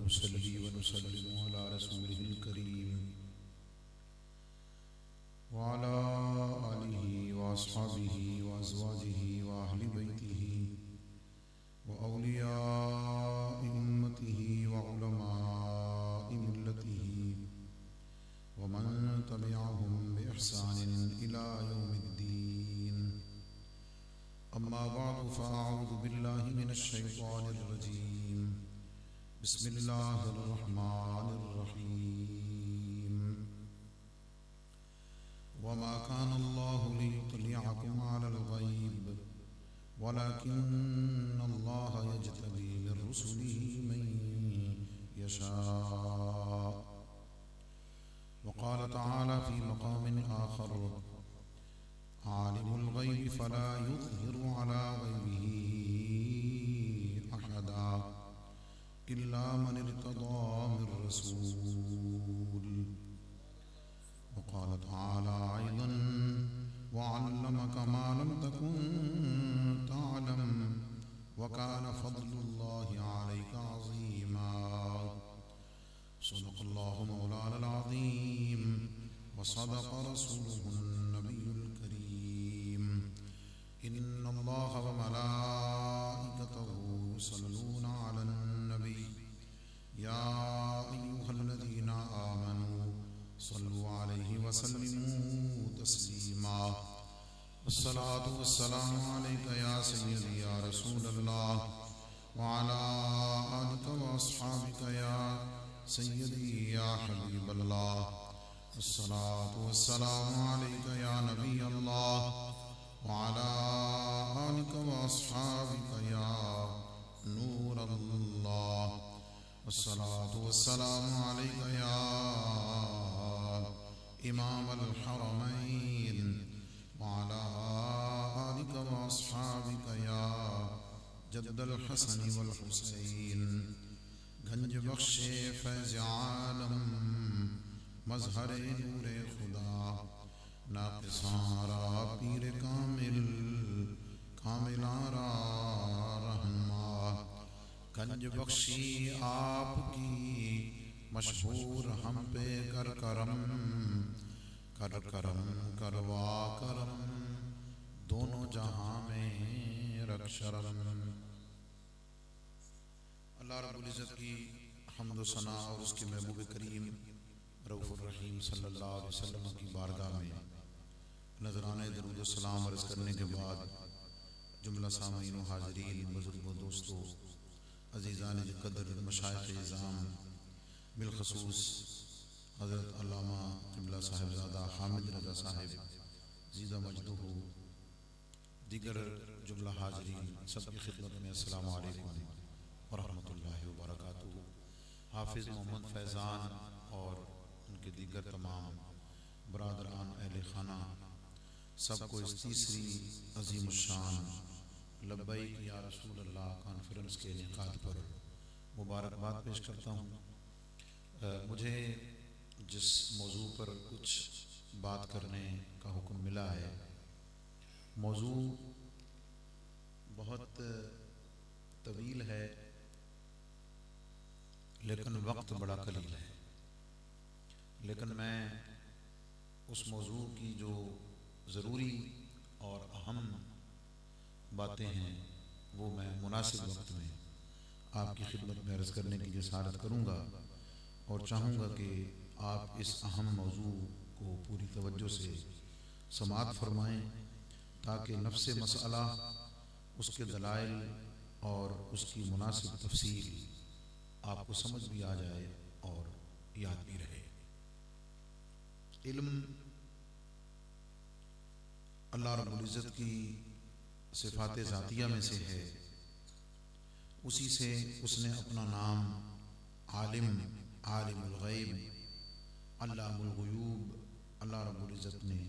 नुसल्ली व नुसल्लिमु अला रसूलिहिल करीम व अला आलिहि व अस्हाबिहि व अज़वाजिहि व अहलि बैतिहि व औलियाइ उम्मतिहि व उलमाइ मिल्लतिहि व मन तबिअहुम बिइहसानिन इला यौमिद्दीन। अम्मा बअदु फ़अऊज़ु बिल्लाहि मिनश शैतानिर रजीम। बिस्मिल्लाहिर रहमानिर रहीम। वमा कान अल्लाहु लियुत्लिअकुम अलल गैब वलकिन्न अल्लाह यज्तबी मिन रुसुलिहि मन यशा। वक़ाल तआला फ़ी मक़ामिन आख़र आलिमुल गैबि फ़ला युज़हिरु अला गैबिही अहदा इल्ला मन इर्तदा मिर रसूल। वक़ाल तआला अयज़न वअल्लमक मा लम तकुन तअलम वकान फ़ज़्लुल्लाहि अलैका अज़ीमा। सदक़ल्लाहु मौलाना अज़ीम व सदक़ रसूलुहुन नबियुल करीम। इन्नल्लाह व मलाइकतहु युसल्लूना अलन नबी या अय्युहल्लज़ीना आमनू सल्लु अलैहि व सल्लिमू तस्लीमा। अस्सलातु वस्सलामु अलैका या सय्यदी या रसूलल्लाह व अला आलिका व अस्हाबिका या सय्यदी या हबीबल्लाह। अस्सलातु वस्सलामु अलैका या नबी अल्लाह व अला आलिका व अस्हाबिका या नूर अल्लाह। अस्सलातु वस्सलामु अलैका या इमाम अल हरमैन व अला आलिका व अस्हाबिका या जद्दल हसन वल हुसैन। गंज बख्शे फैज़ आलम मज़हरे नूरे खुदा नाक़िसारा पीर कामिल कामिलारा रहमा। गंज बख्शी आपकी मशहूर हम पे कर करम करवा करम दोनों जहां में रख शरम। अल्लाह रब्बुल इज़्ज़त की हम्द व सना और उसके महबूब करीम रऊफ़ुर रहीम सल्लल्लाहु अलैहि वसल्लम की बारगाह में नज़राने दरूद व सलाम अर्ज़ करने के बाद जुमला सामीन व हाज़रीन बुज़ुर्गों दोस्तों अज़ीज़ान क़द्र मशाइख़ इज़ाम बिलख़ुसूस हज़रत अल्लामा क़िबला साहिबज़ादा हामिद रज़ा साहिब ज़ीदा मजदूहु दीगर जुमला हाज़रीन सबकी खिदमत में अस्सलामु अलैकुम व रहमतुल्लाहि व बरकातुहू। हाफ़िज़ मोहम्मद फैज़ान और उनके दीगर तमाम बरादरान अहले खाना सबको इस तीसरी अज़ीमुश्शान लब्बैक या रसूल अल्लाह कॉन्फ्रेंस के इनेकाद पर मुबारकबाद पेश करता हूँ। मुझे जिस मौजू पर कुछ बात करने का हुक्म मिला है, मौजू बहुत तवील है लेकिन वक्त बड़ा कलील है। लेकिन मैं उस मौजू की जो ज़रूरी और अहम बातें हैं वो मैं मुनासिब वक्त में आपकी खिदमत में अर्ज़ करने की जसारत करूँगा और चाहूँगा कि आप इस अहम मौजू को पूरी तवज्जो से समाअत फरमाएँ ताकि नफ्स मसअला, उसके दलाइल और उसकी मुनासिब तफसील आपको समझ भी आ जाए और याद भी रहे। इल्म अल्लाह रब्बुल इज़्ज़त की सिफ़ात ज़ातिया में से है। उसी से उसने अपना नाम आलिम, आलिमुल गैब, अल्लामुल गुयूब अल्लाह रब्बुल इज़्ज़त ने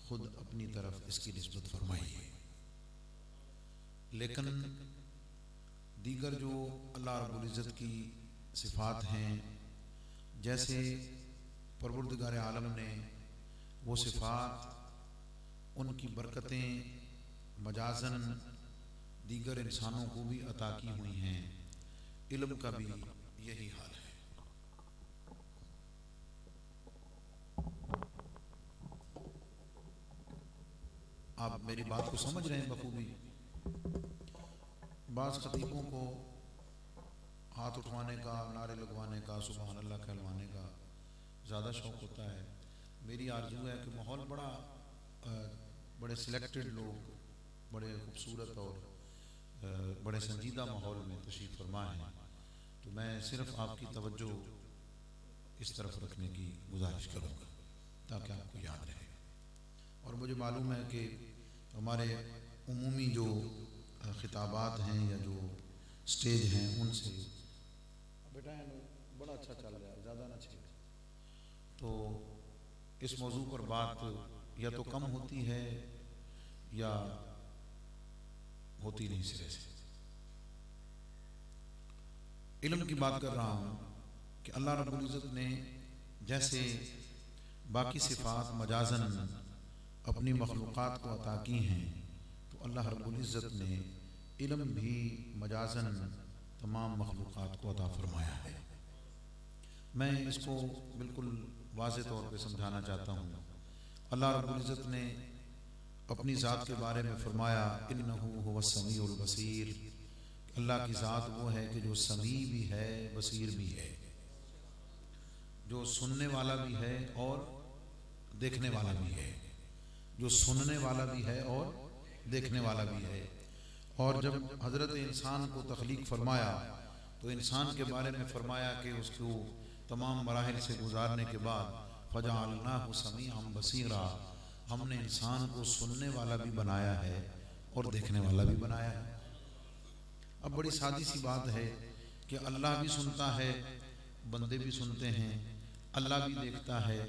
खुद अपनी तरफ इसकी निस्बत फरमाई है। लेकिन दीगर जो अल्लाह रब्बुल इज़्ज़त की सिफ़ात हैं, जैसे परवरदिगार आलम ने वो सिफ़ात, उनकी बरकतें मजाजन दीगर इंसानों को भी अता की हुई हैं। इल्म का भी यही हाल है। आप मेरी बात को समझ रहे हैं बखूबी। बाज़ खतीबों को हाथ उठवाने का, नारे लगवाने का, सुबहान अल्लाह कहलवाने का ज़्यादा शौक़ होता है। मेरी आरज़ू है कि माहौल बड़े सिलेक्टेड लोग, बड़े खूबसूरत और बड़े संजीदा माहौल में तशरीफ़ फरमा हैं, तो मैं सिर्फ आपकी तवज्जो इस तरफ रखने की गुजारिश करूँगा ताकि आपको याद रहे। और मुझे मालूम है कि हमारे उमूमी जो खिताबात हैं या जो स्टेज हैं उनसे बेटा बड़ा अच्छा चल रहा है, ज़्यादा ना छेड़, तो इस मौजू पर बात या तो कम होती है या होती नहीं सिरे से। इल्म की बात कर रहा हूँ कि अल्लाह रब्बुल इज़्ज़त ने जैसे बाकी सिफात मजाजन अपनी मखलूक़ात को अता की हैं, तो अल्लाह रब्बुल इज़्ज़त ने इल्म भी मजाजन तमाम मखलूक़ात को अता फरमाया है। मैं इसको बिल्कुल वाज़ेह तौर पे समझाना चाहता हूँ। अल्लाह रब्बुल इज़्ज़त ने अपनी ज़ात के बारे में फरमाया, इन्नहु हुवस समीउल बसीर, अल्लाह की ज़ात वो है कि जो समी भी है, बसीर भी है, जो सुनने वाला भी है और देखने वाला भी है, जो सुनने वाला भी है और देखने वाला भी है। और जब हज़रत इंसान को तख्लीक फरमाया तो इंसान के बारे में फरमाया कि उसको तमाम मराहिल से गुजारने के बाद फजअलनाहु समीअन बसीरा, हमने इंसान को सुनने वाला भी बनाया है और देखने वाला भी बनाया है। अब बड़ी सादी सी बात है कि अल्लाह भी सुनता है, बंदे भी सुनते हैं, अल्लाह भी देखता है,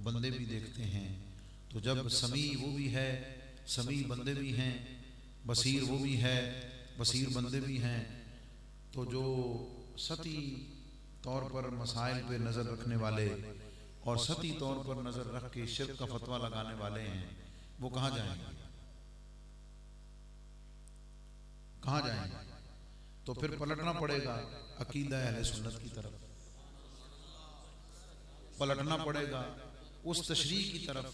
बंदे भी देखते हैं। तो जब समी वो भी है, समी बंदे भी हैं, बसीर वो भी है, बसीर बंदे भी हैं, तो जो सती तौर पर मसाइल पे नज़र रखने वाले और सती तौर पर नज़र रख के शिर्क का फतवा लगाने वाले हैं, वो कहाँ जाएंगे? कहाँ जाएंगे? तो फिर पलटना पड़ेगा अकीदा अहले सुन्नत की तरफ, पलटना पड़ेगा उस तशरीह की तरफ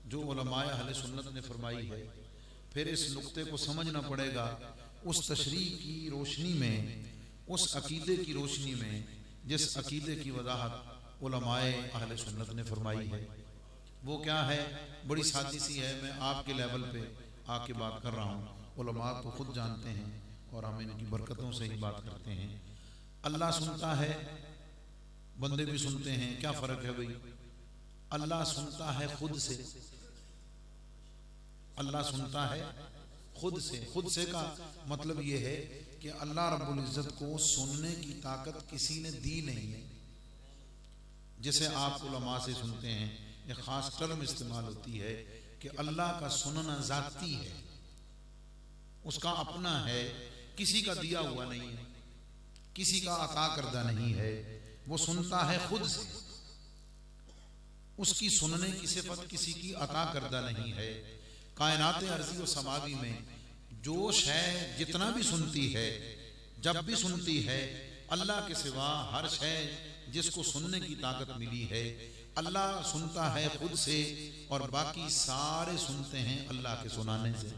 जो उलमाए अहले सुन्नत ने फरमाई है। फिर इस नुक्ते को समझना पड़ेगा उस तशरीह की रोशनी में, उस अकीदे की रोशनी में जिस अकीदे की वजाहत उलमाए अहले सुन्नत ने फरमाई है। वो क्या है? बड़ी सादी सी है, मैं आपके लेवल पे आके बात कर रहा हूँ। उलमा तो खुद जानते हैं और हम इनकी बरकतों से ही बात करते हैं। अल्लाह सुनता है, बंदे भी सुनते हैं, क्या फ़र्क है भाई? अल्लाह सुनता है खुद से, अल्लाह सुनता है खुद से। खुद से का मतलब ये है कि अल्लाह रब्बुल इज़्ज़त को सुनने की ताकत किसी ने दी नहीं है। जैसे आप उलमा से सुनते हैं, एक ख़ास टर्म इस्तेमाल होती है कि अल्लाह का सुनना ज़ाती है, उसका अपना है, किसी का दिया हुआ नहीं है, किसी का अता करदा नहीं है, वो सुनता है खुद से। उसकी सुनने की सिफत किसी की अता करदा नहीं है। कायनात अर्ज़ी और समावी में जो शय जितना भी सुनती है, जब भी सुनती है, अल्लाह के सिवा हर शय जिसको सुनने की ताकत मिली है, अल्लाह सुनता है खुद से और बाकी सारे सुनते हैं अल्लाह के सुनाने से।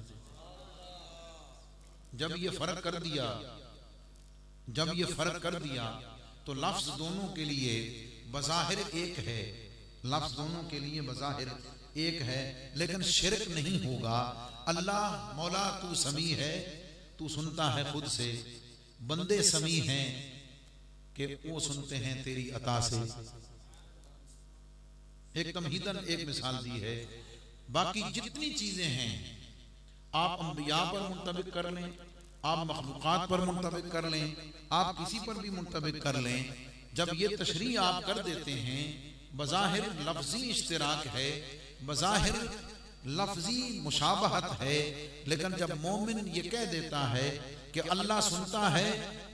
जब ये फर्क कर दिया, जब ये फर्क कर दिया तो लफ्ज दोनों के लिए बज़ाहिर एक है, लफ्ज दोनों के लिए बज़ाहिर एक है, लेकिन शिरक नहीं होगा। अल्लाह मौला तू समी है, तू सुनता है खुद से, बंदे समी हैं कि वो सुनते हैं तेरी अता से। एक तमहीदन एक मिसाल दी है। बाकी जितनी चीजें हैं आप अंबिया पर मुंतबिक कर लें, आप मखलूक़ात पर मुंतबिक कर लें, आप किसी पर भी मुंतबिक कर लें, जब ये तशरीह आप कर देते हैं, बज़ाहिर लफ्जी इश्तिराक है, बज़ाहिर लफ्जी मुशाबहत है, लेकिन जब मोमिन ये कह देता है कि अल्लाह सुनता है,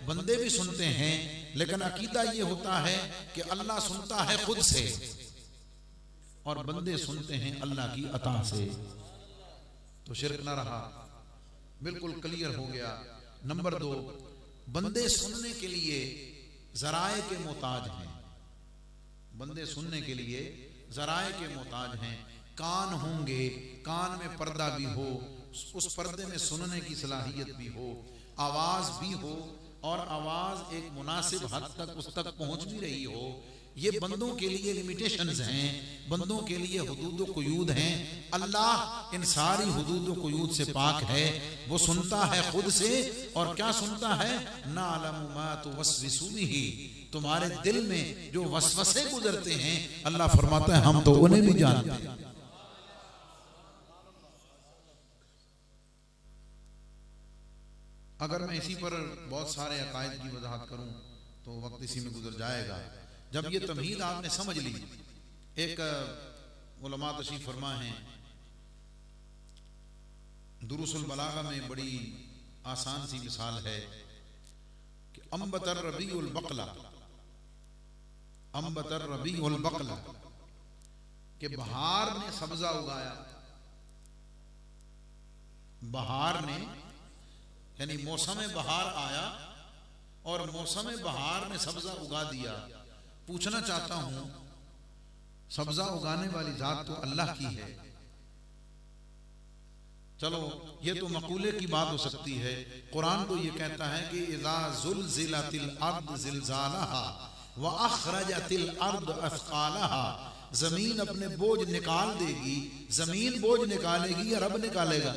बंदे भी सुनते हैं, लेकिन अकीदा ये होता है कि अल्लाह सुनता है खुद से और बंदे सुनते हैं अल्लाह की अता से, तो शिरक ना रहा, बिल्कुल क्लियर हो गया। नंबर 2, बंदे सुनने के लिए ज़राए के मोहताज हैं, बंदे सुनने के लिए ज़राए के मोहताज हैं। कान होंगे, कान में पर्दा भी हो, उस पर्दे में सुनने की सलाहियत भी हो, आवाज़ भी हो और आवाज़ एक मुनासिब हद तक उस तक पहुँच भी रही हो। ये बंदों के लिए लिमिटेशंस हैं, बंदों के लिए हुदूद व क़ुयूद हैं। अल्लाह इन सारी हुदूद व क़ुयूद से पाक है। वो सुनता है खुद से, और क्या सुनता है? नाअलमु मा तुवस्विसु बिही, तुम्हारे दिल में जो वसवसे गुजरते हैं, अल्लाह फरमाता है हम तो उन्हें भी जानते हैं। अगर मैं इसी पर बहुत सारे अकायद की वजाहत करूं तो वक्त इसी में गुजर जाएगा। जब ये तमहीद आपने समझ ली, एक उलमा तशरीफ फरमा है, दुरूसुल बलागा में बड़ी आसान सी मिसाल है कि अम्बतर रबीउल बकला, अम्बतर रबीउल बकला, कि बहार ने सब्जा उगाया। बहार ने यानी मौसम बहार आया और मौसम बहार ने सब्जा उगा दिया। पूछना चाहता हूं, सब्जा उगाने वाली जात तो अल्लाह की है। चलो ये तो मकूले की बात हो सकती है। कुरान तो ये कहता है कि इज़ा ज़ुलज़िलतिल अर्द ज़िलज़ालहा व अख़रजतिल अर्द अस्क़ालहा, जमीन अपने बोझ निकाल देगी। जमीन बोझ निकालेगी या रब निकालेगा?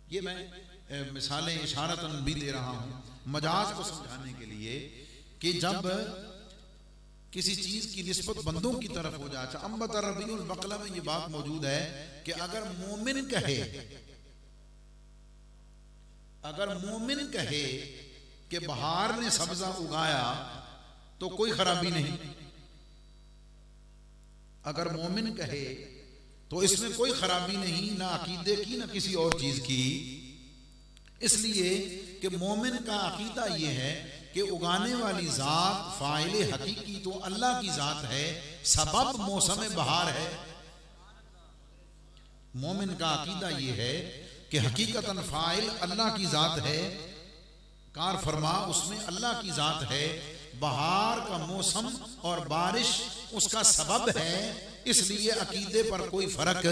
ये मैं मिसालें इशारतन भी दे रहा हूं मजाज को समझाने के लिए कि जब किसी चीज की निस्बत बंदों की तरफ हो जाए। अम्बतर रबीउल बकला में ये बात मौजूद है कि अगर मोमिन कहे, अगर मोमिन कहे कि बहार ने सब्जा उगाया तो कोई खराबी नहीं। अगर मोमिन कहे तो इसमें कोई खराबी नहीं, ना अकीदे की ना किसी और चीज की। इसलिए कि मोमिन का अकीदा यह है कि उगाने वाली जात फाइले हकीकी तो अल्लाह की जात है, सबब मौसम बहार है। मोमिन का अकीदा यह है कि हकीकतन फाइल अल्लाह की जात है, कार फरमा उसमें अल्लाह की जात है। बहार का मौसम और बारिश उसका सबब है, इसलिए अकीदे पर कोई फर्क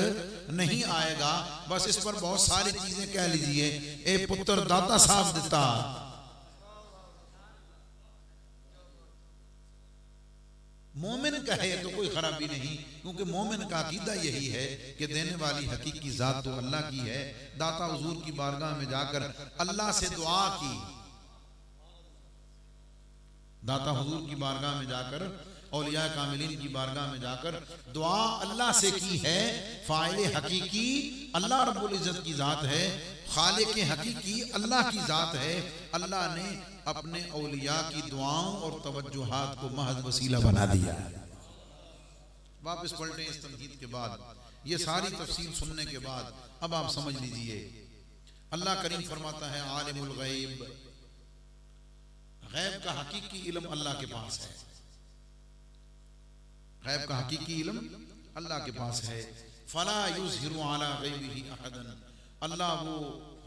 नहीं आएगा। बस इस पर बहुत सारी चीजें कह लीजिए। ए पुत्र दाता साहब देता, मोमिन कहे तो कोई खराबी नहीं, क्योंकि मोमिन का अकीदा यही है कि देने वाली हकीकी जात तो अल्लाह की है। दाता हुजूर की बारगाह में जाकर अल्लाह से दुआ की, दाता हुजूर की बारगाह में जाकर, औलिया कामिलीन की बारगाह में जाकर दुआ अल्लाह से की है। फाइले हकीकी अल्लाह रब्बुल इज्जत की जात है, खालिक हकीकी अल्लाह की जात है। अल्लाह ने अपने औलिया की दुआओं और तवज्जुहात को महज वसीला बना दिया। वापस पलटे इस तमहीद के बाद, ये सारी तफसील सुनने के बाद अब आप समझ लीजिए। अल्लाह करीम फरमाता है आलिमुल गैब, गैब का हकीकी इल्म अल्लाह के पास है। गैब का हकीकी इल्म अल्लाह के पास है। फला युज़हिरु अला गैबिही अहदन, अल्लाह वो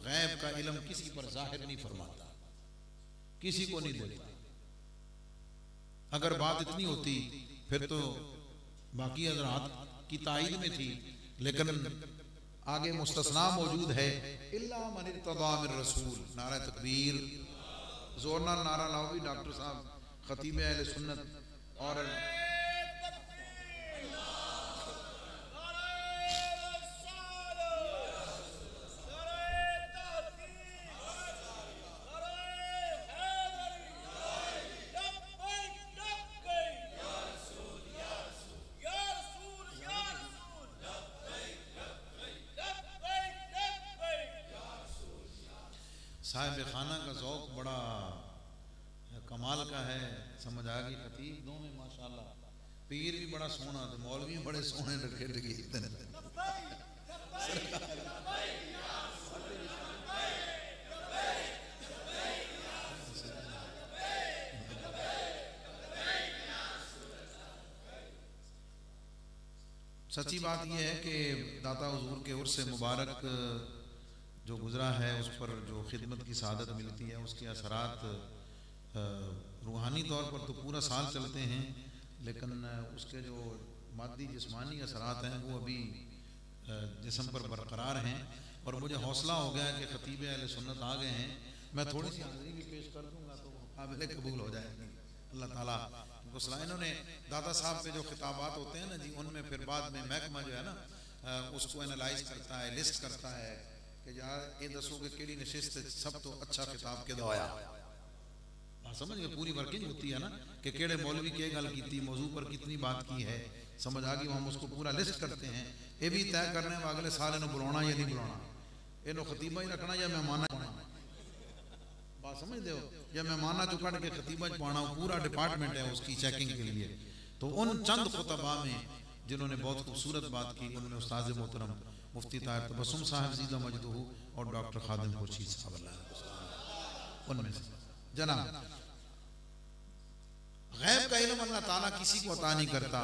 गैब का इल्म किसी पर जाहिर नहीं फरमाता, किसी को नहीं देता। अगर बात इतनी होती फिर तो बाकी हज़रात की ताईद में थी, लेकिन आगे मुस्तस्ना मौजूद है। इल्ला मन इर्तदा मिर रसूल, नारा तकबीर, जोरना नारा लाओगी डॉक्टर साहब, खतीब अहले सुन्नत। और साहिब खाना का ज़ौक़ बड़ा कमाल का है, समझ आ गई। खतीब दो में माशाल्लाह, पीर भी बड़ा सोना, तो मौलवी बड़े सोने रखे लगे। सच्ची बात यह है कि दाता हुजूर के उर्स मुबारक जो गुजरा है, उस पर जो खिदमत की सादत मिलती है, उसके असरात रूहानी तौर पर तो पूरा साल चलते हैं, लेकिन उसके जो मादी जिस्मानी असरात हैं वो अभी जिस्म पर बरकरार हैं। और मुझे हौसला हो गया कि खतीब अहले सुन्नत आ गए हैं, मैं थोड़ी सी हाज़िरी भी पेश कर दूंगा तो काबिल कबूल हो जाएगी। अल्लाह ताला उनको सलाह। इन्होंने दादा साहब पे जो खिताबात होते हैं ना जी, उनमें फिर बाद में महकमा जो है ना उसको एनालाइज करता है, लिस्ट करता है कि यार ये दसो कि केड़ी नशिस्त सब तो अच्छा किताब के दवाया समझ गए। पूरी वर्किंग होती है ना कि केड़े मौलवी के गल की, मौजू पर कितनी बात की है, समझ आ गई। हम उसको पूरा लिस्ट करते हैं। ये भी तय करने में अगले साल इन्हों बुलाना या नहीं बुलाना, इन्हों खतीबा ही रखना या मेहमाना बात समझ दो, या मेहमाना जो कट के खतीबा पाना, पूरा डिपार्टमेंट है उसकी चेकिंग के लिए। तो उन चंद खुतबा में जिन्होंने बहुत खूबसूरत बात की, उन्होंने उस्ताद मोहतरम मुफ्ती ताहिर तबस्सुम साहब ज़ीदा मजदूहू और डॉक्टर खादिम खुर्शीद साहब, उनमें से जनाब गैब का इल्म अल्लाह ताला किसी को अता नहीं करता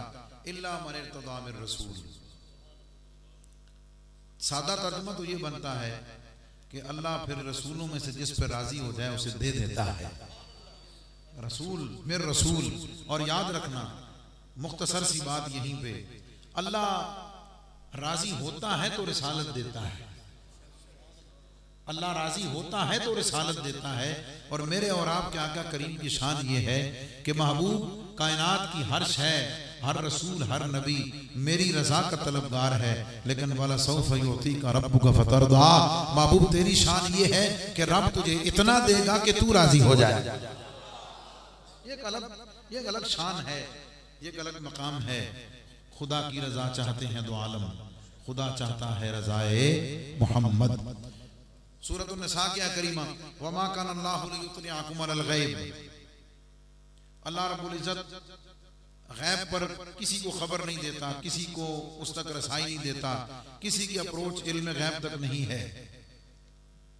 इल्ला मन इर्तदा मिर रसूल। सादा तर्जुमा तो ये बनता है कि अल्लाह फिर रसूलों में से जिस पर राजी हो जाए उसे दे देता है। रसूल मिर रसूल। और याद रखना मुख्तसर सी बात यहीं पे, अल्लाह राजी होता है तो रिसालत देता है, अल्लाह राजी होता है तो रिसालत देता है। और मेरे और आपके आका करीम की शान ये है कि महबूब कायनात की हर शय, हर रसूल, हर नबी मेरी रजा का तलबगार है। लेकिन वाला सौफ युती का रब्बु का फतरदा, महबूब तेरी शान ये है कि रब तुझे इतना देगा कि तू राजी हो जाए। ये एक अलग शान है, ये एक अलग मकाम है। खुदा की रजा चाहते हैं दो आलम, खुदा चाहता है रजाए मोहम्मद। सूरत निसा क्या करीमा, वमा कान अल्लाहु लियुत्लिअकुम अलल गैब। अल्लाह रब्बुल इज्जत गैब पर किसी को खबर नहीं देता, किसी को उस तक रसाई नहीं देता, किसी की अप्रोच इल्म गैब तक नहीं है।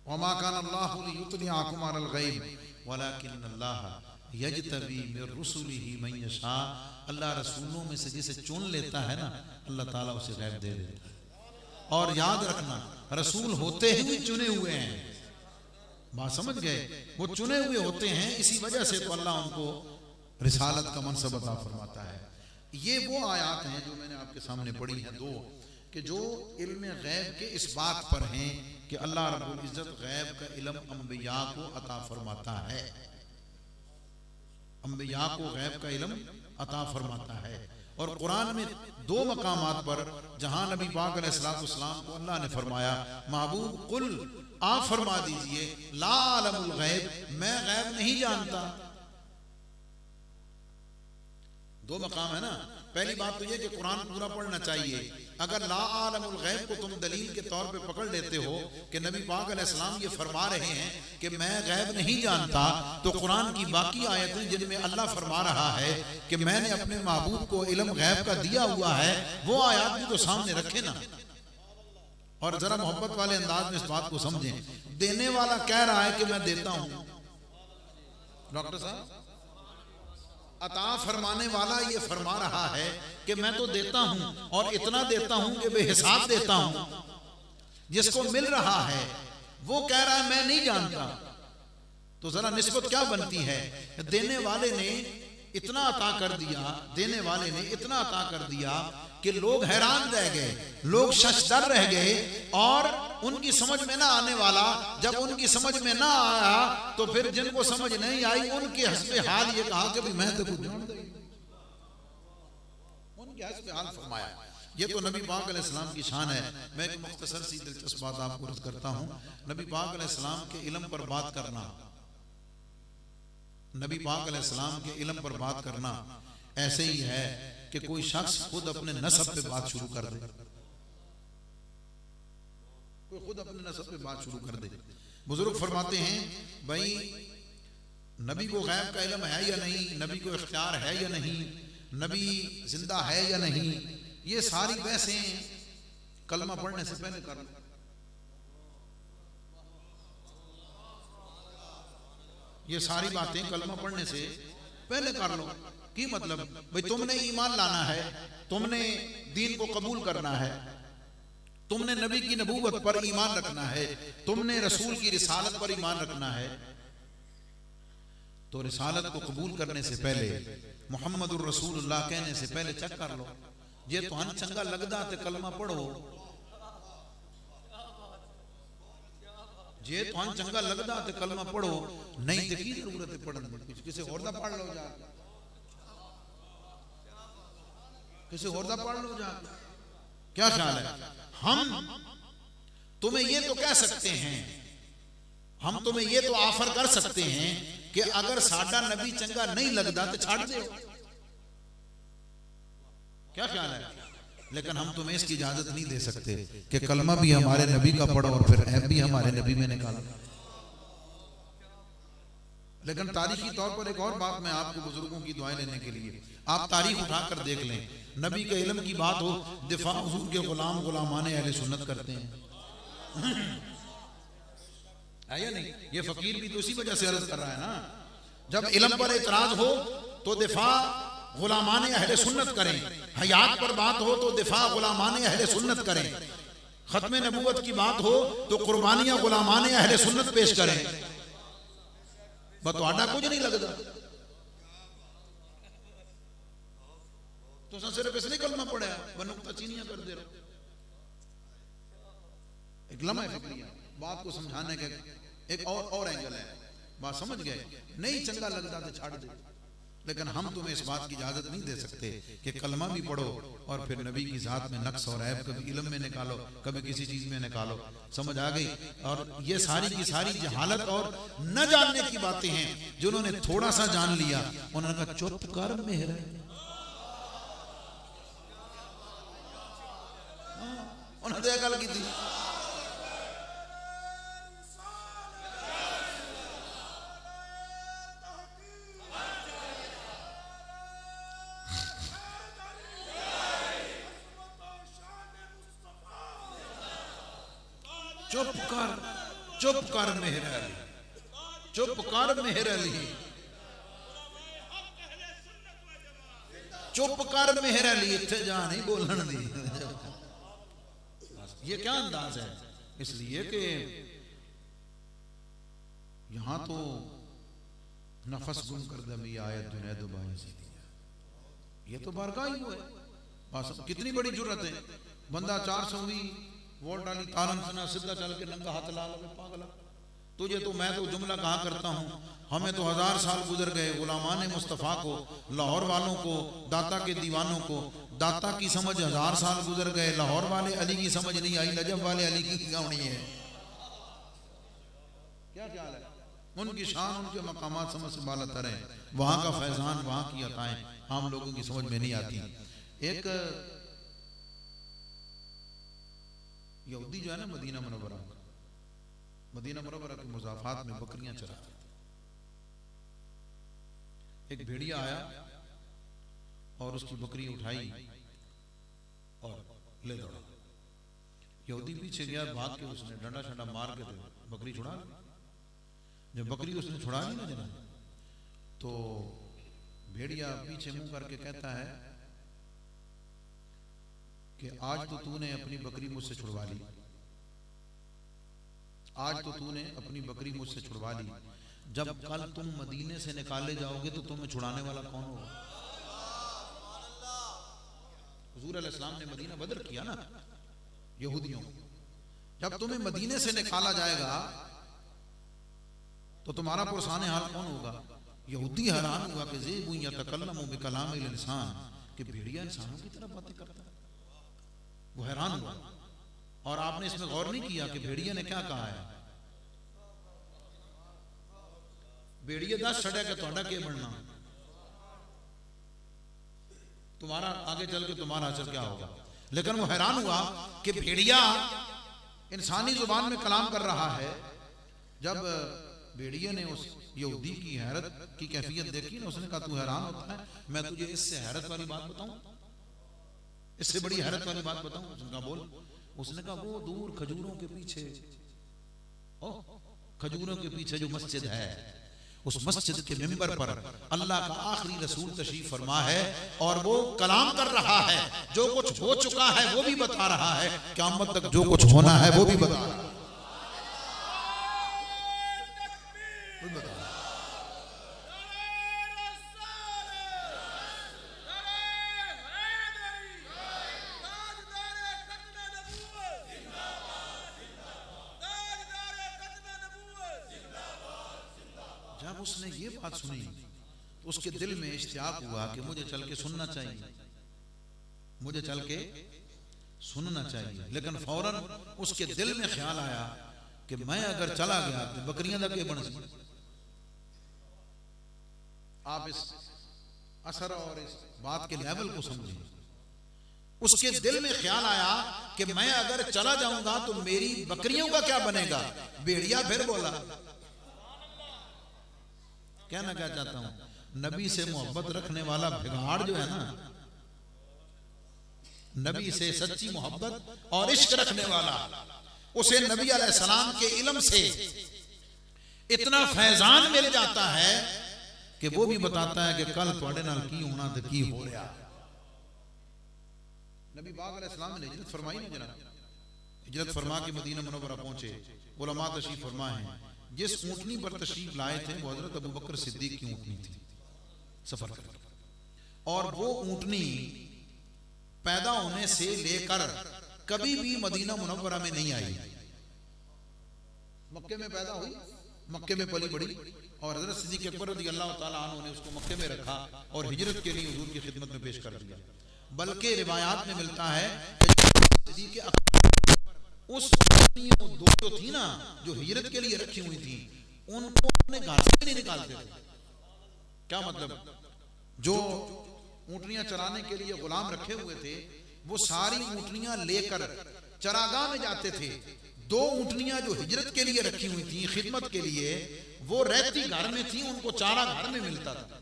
वमा कान अल्लाहु लियुत्लिअकुम अलल गैब वलाकिन अल्लाह यजतबी मिर रुसुलिही मन यशा। अल्लाह रसूलों में से जिसे चुन लेता है ना, अल्लाह ताला उसे गैब दे देता है। और याद रखना रसूल होते ही चुने हुए हैं, बात समझ गए, वो चुने हुए होते हैं, इसी वजह से तो अल्लाह उनको रिसालत का मनसब अता फरमाता है। ये वो आयात हैं जो मैंने आपके सामने पढ़ी हैं दो, कि जो इल्म गैब के इस बात पर हैं कि अल्लाह रब्बुल इज्जत गैब का इल्म अंबिया को अता फरमाता है, अंबिया को गैब का इल्म अता फरमाता है। और कुरान में दो मकामात पर जहां नबी पाक अलैहिस्सलाम को अल्लाह ने फरमाया, महबूब कुल आप फरमा दीजिए ला अलमुल गैब, मैं गैब नहीं जानता। दो मकाम है ना। पहली बात तो ये कि कुरान पूरा पढ़ना चाहिए। अगर ला आलमुल गैब को तुम दलील के तौर पे पकड़ लेते हो कि नबी पाक अलैहिस्सलाम ये फरमा रहे हैं कि मैं गैब नहीं जानता, तो कुरान की बाकी आयतें जिनमें अल्लाह फरमा रहा है कि मैंने अपने महबूब को इल्म गैब का दिया हुआ है, वो आयत भी तो सामने रखे ना। और जरा मोहब्बत वाले अंदाज में इस बात को समझें। देने वाला कह रहा है कि मैं देता हूं, डॉक्टर साहब अता फरमाने वाला ये फरमा रहा है कि मैं तो देता हूं और इतना देता हूं कि बेहिसाब देता हूं। जिसको मिल रहा है वो कह रहा है मैं नहीं जानता, तो जरा निस्बत क्या बनती है? देने वाले ने इतना अता कर दिया, देने वाले ने इतना अता कर दिया कि लोग हैरान रह गए, लोग शशदर रह गए। और उनकी समझ में ना आने वाला, जब उनकी समझ में ना आया तो फिर जिनको समझ नहीं आई उनके हस्बे हाल ये कहा कि भी मैं तो कुछ जानता ही नहीं, उनके हस्बे हाल फरमाया। ये तो नबी पाक अलैहिस्सलाम की शान है। मैं एक मुख्तसर सी दिलचस्प बात आपको अर्ज करता हूँ। नबी पाक अलैहिस्सलाम के इल्म पर बात करना, नबी पाक अलैहिस्सलाम के इल्म पर बात करना ऐसे ही है कि कोई शख्स खुद अपने नसब पे बात शुरू कर दे, कोई खुद अपने नसब पे बात शुरू कर दे। बुजुर्ग फरमाते हैं भाई नबी को गैब का इल्म है या नहीं, नबी को इख्तियार है या नहीं, नबी जिंदा है या नहीं, ये सारी बहसें कलमा पढ़ने से पहले कर लो। ये सारी बातें कलमा पढ़ने से पहले कर लो। की मतलब भाई तुमने ईमान लाना है, तुमने दीन को कबूल करना है, तुमने नबी की नबूवत पर ईमान रखना है, तुमने रसूल की रिसालत पर ईमान रखना है, तो रिसालत को कबूल करने से पहले, मुहम्मदुर रसूलुल्लाह कहने से पहले चेक कर लो, जे तो हन चंगा लगदा ते कलमा पढ़ो, जे तो हन चंगा लगदा ते कलमा पढ़ो, नहीं ते की जरूरत है पढ़ने की? किसी और दा पढ़ लो जा, किसी और दा पढ़ लो जा। क्या ख्याल है? हम तुम्हें ये तो कह सकते हैं, हम तुम्हें ये तो ऑफर कर सकते हैं कि अगर साडा नबी चंगा नहीं लगता तो छाड़ दो। क्या ख्याल है? लेकिन हम तुम्हें इसकी इजाजत नहीं दे सकते कि कलमा भी हमारे नबी का पढ़ो और फिर ऐब भी हमारे नबी में निकालो। लेकिन तारीखी तौर पर एक और बात मैं आपको बुजुर्गों की दुआएं लेने के लिए, आप तारीख उठाकर देख लें, नबी के इल्म की बात हो, दिफा हुजूर के गुलाम गुलामाने अहले सुन्नत करते हैं। है या नहीं? ये फकीर भी तो इसी वजह से अर्ज कर रहा है ना, जब इल्म पर एतराज हो तो दिफा गुलामाने अहले सुन्नत करें, हयात पर बात हो तो दिफा गुलामाने अहले सुन्नत करें, खत्मे नबूवत की बात हो तो कुर्बानियां गुलामाने अहले सुन्नत पेश करें। बतवाडा कुछ नहीं लगता तो सिर्फ इसलिए कलमा पढ़ा बनुक्ता चीनियां कर दे रहे। एक लम्हा फिक्रिया बात को समझाने के एक और एंगल है, बात समझ गए? नहीं चंगा लगता तो छाड़ दे, लेकिन हम तुम्हें इस बात की इजाजत नहीं दे सकते कि कलमा भी पढ़ो और फिर नबी की जात में नक्स और ऐब कभी इल्म में निकालो, कभी किसी चीज में निकालो। समझ आ गई? और ये सारी की सारी जहालत और न जानने की बातें हैं। जिन्होंने थोड़ा सा जान लिया उन्होंने कहा चुप कर मेहरा, उन्होंने गल की थी। चुप कर मेहर अली, चुप कर मेहर अली, चुप कर मेहर अली, इत्थे जा नहीं बोलन दी। ये क्या अंदाज है? इसलिए कि यहां तो नफस गुम कर दमी आयत दुनिया दुबाई से दिया, ये तो बारगाह ही हुआ है। बस कितनी बड़ी जुर्रत है, बंदा 400 वोट डाली तारन सना सीधा चल के नंगा हाथ ला लगे। पागला तुझे तो मैं तो जुमला कहा करता हूँ, हमें तो 1000 साल गुजर गए गुलामाने मुस्तफ़ा को, लाहौर वालों को, दाता के दीवानों को। दाता की समझ 1000 साल गुजर गए, लाहौर वाले अली की समझ नहीं आई, नजफ वाले अली की गावनी है। क्या ख्याल है? उनकी शान उनके मकामात समझ से बाला तर है, वहां का फैजान वहां की अताएं आम लोगों की समझ में नहीं आती। एक यहूदी जो है ना मदीना मुनव्वरा के मुज़ाफात में बकरियां चराते थे। एक भेड़िया आया और उसकी बकरी उठाई और ले दौड़ा। यहूदी पीछे गया, भाग के उसने डंडा शंडा मार के बकरी छुड़ा ली। जब बकरी उसने छुड़ा ली ना जना, तो भेड़िया पीछे मुंह करके कहता है कि आज तो तूने अपनी बकरी मुझसे छुड़वा ली, आज तो तूने अपनी बकरी मुझसे छुड़वा ली, जब कल तुम मदीने से निकाले जाओगे तो तुम्हें छुड़ाने वाला कौन होगा? हुजूर अलैहिस्सलाम ने मदीना बदर किया ना यहूदियों, जब तुम्हें मदीने से निकाला जाएगा तो तुम्हारा पुरसाने हाल कौन होगा? यहूदी हैरान हुआ कि ज़ेबु यतकल्लमु बिकलामिल इंसान, कि भेड़िया इंसानों की तरह बातें करता है। वो हैरान हुआ। और आपने इसमें गौर नहीं किया कि भेड़िया ने क्या कहा है? भेड़िया दस छड़ा के तोड़ा के बनना, तुम्हारा आगे चल के तुम्हारा असर क्या होगा? लेकिन वो हैरान हुआ कि भेड़िया इंसानी जुबान में कलाम कर रहा है। जब भेड़िया ने उस यहूदी की हैरत की कैफियत देखी ना, उसने कहा तू हैरान होता है, मैं तुझे इससे हैरत वाली बात बताऊं, इससे बड़ी हैरत वाली बात बताऊं? उसने कहा बोल। उसने कहा वो दूर खजूरों के पीछे, खजूरों के पीछे जो मस्जिद है, उस मस्जिद के मिंबर पर अल्लाह का आखिरी रसूल तशरीफ फरमा है और वो कलाम कर रहा है। जो कुछ हो चुका है वो भी बता रहा है, क़यामत तक जो कुछ होना है वो भी बता रहा है। जब उसने ये बात सुनी तो उसके दिल में इश्तियाक हुआ कि मुझे चल के सुनना चाहिए, मुझे चल के सुनना चाहिए। लेकिन फौरन उसके दिल में ख्याल आया कि मैं अगर चला गया तो बकरियां दा के बन सी। आप इस असर और इस बात के लेवल को समझें। उसके दिल में ख्याल आया कि मैं अगर चला जाऊंगा तो मेरी बकरियों का क्या बनेगा। भेड़िया फिर बोला, कहना क्या चाहता हूं, नबी से मोहब्बत रखने वाला भिगाड़ जो है ना, नबी से सच्ची मोहब्बत और इश्क रखने वाला, उसे नबी अलैहिस्सलाम के इल्म से इतना फैजान मिल जाता है कि वो भी बताता है कि कल थोड़े नाल की होना ते की हो रहा। नबी पाक अलैहिस्सलाम ने हिजरत फरमाई ना जनाब, हिजरत फरमा के मदीना मुनव्वरा पहुंचे। उलमा तशरीफ फरमा है जिस ऊंटनी पर तशरीफ लाए थे वो हजरत अबू बकर सिद्दीक की ऊंटनी थी सफर कर, और वो ऊंटनी पैदा होने से लेकर कभी भी मदीना मुनव्वरा में नहीं आई। मक्के में पैदा हुई, मक्के में पली बड़ी, और हजरत सिद्दीक अकबर रज़ियल्लाहु ताला अन्हु ने उसको मक्के में रखा और हिजरत के लिए हुजूर की खिदमत में पेश कर दिया। बल्कि रिवायात में मिलता है कि सिद्दीक अकबर उस दो जो थी ना जो हिजरत के लिए रखी हुई थी उनको अपने घर से नहीं निकालते थे। क्या मतलब, जो ऊंटनियां चराने के लिए गुलाम रखे हुए थे वो सारी ऊंटनियां लेकर चरागाह में जाते थे। दो ऊंटनियां जो हिजरत के लिए रखी हुई थी खिदमत के लिए, वो रहती घर में थी, उनको चारा घर में मिलता था।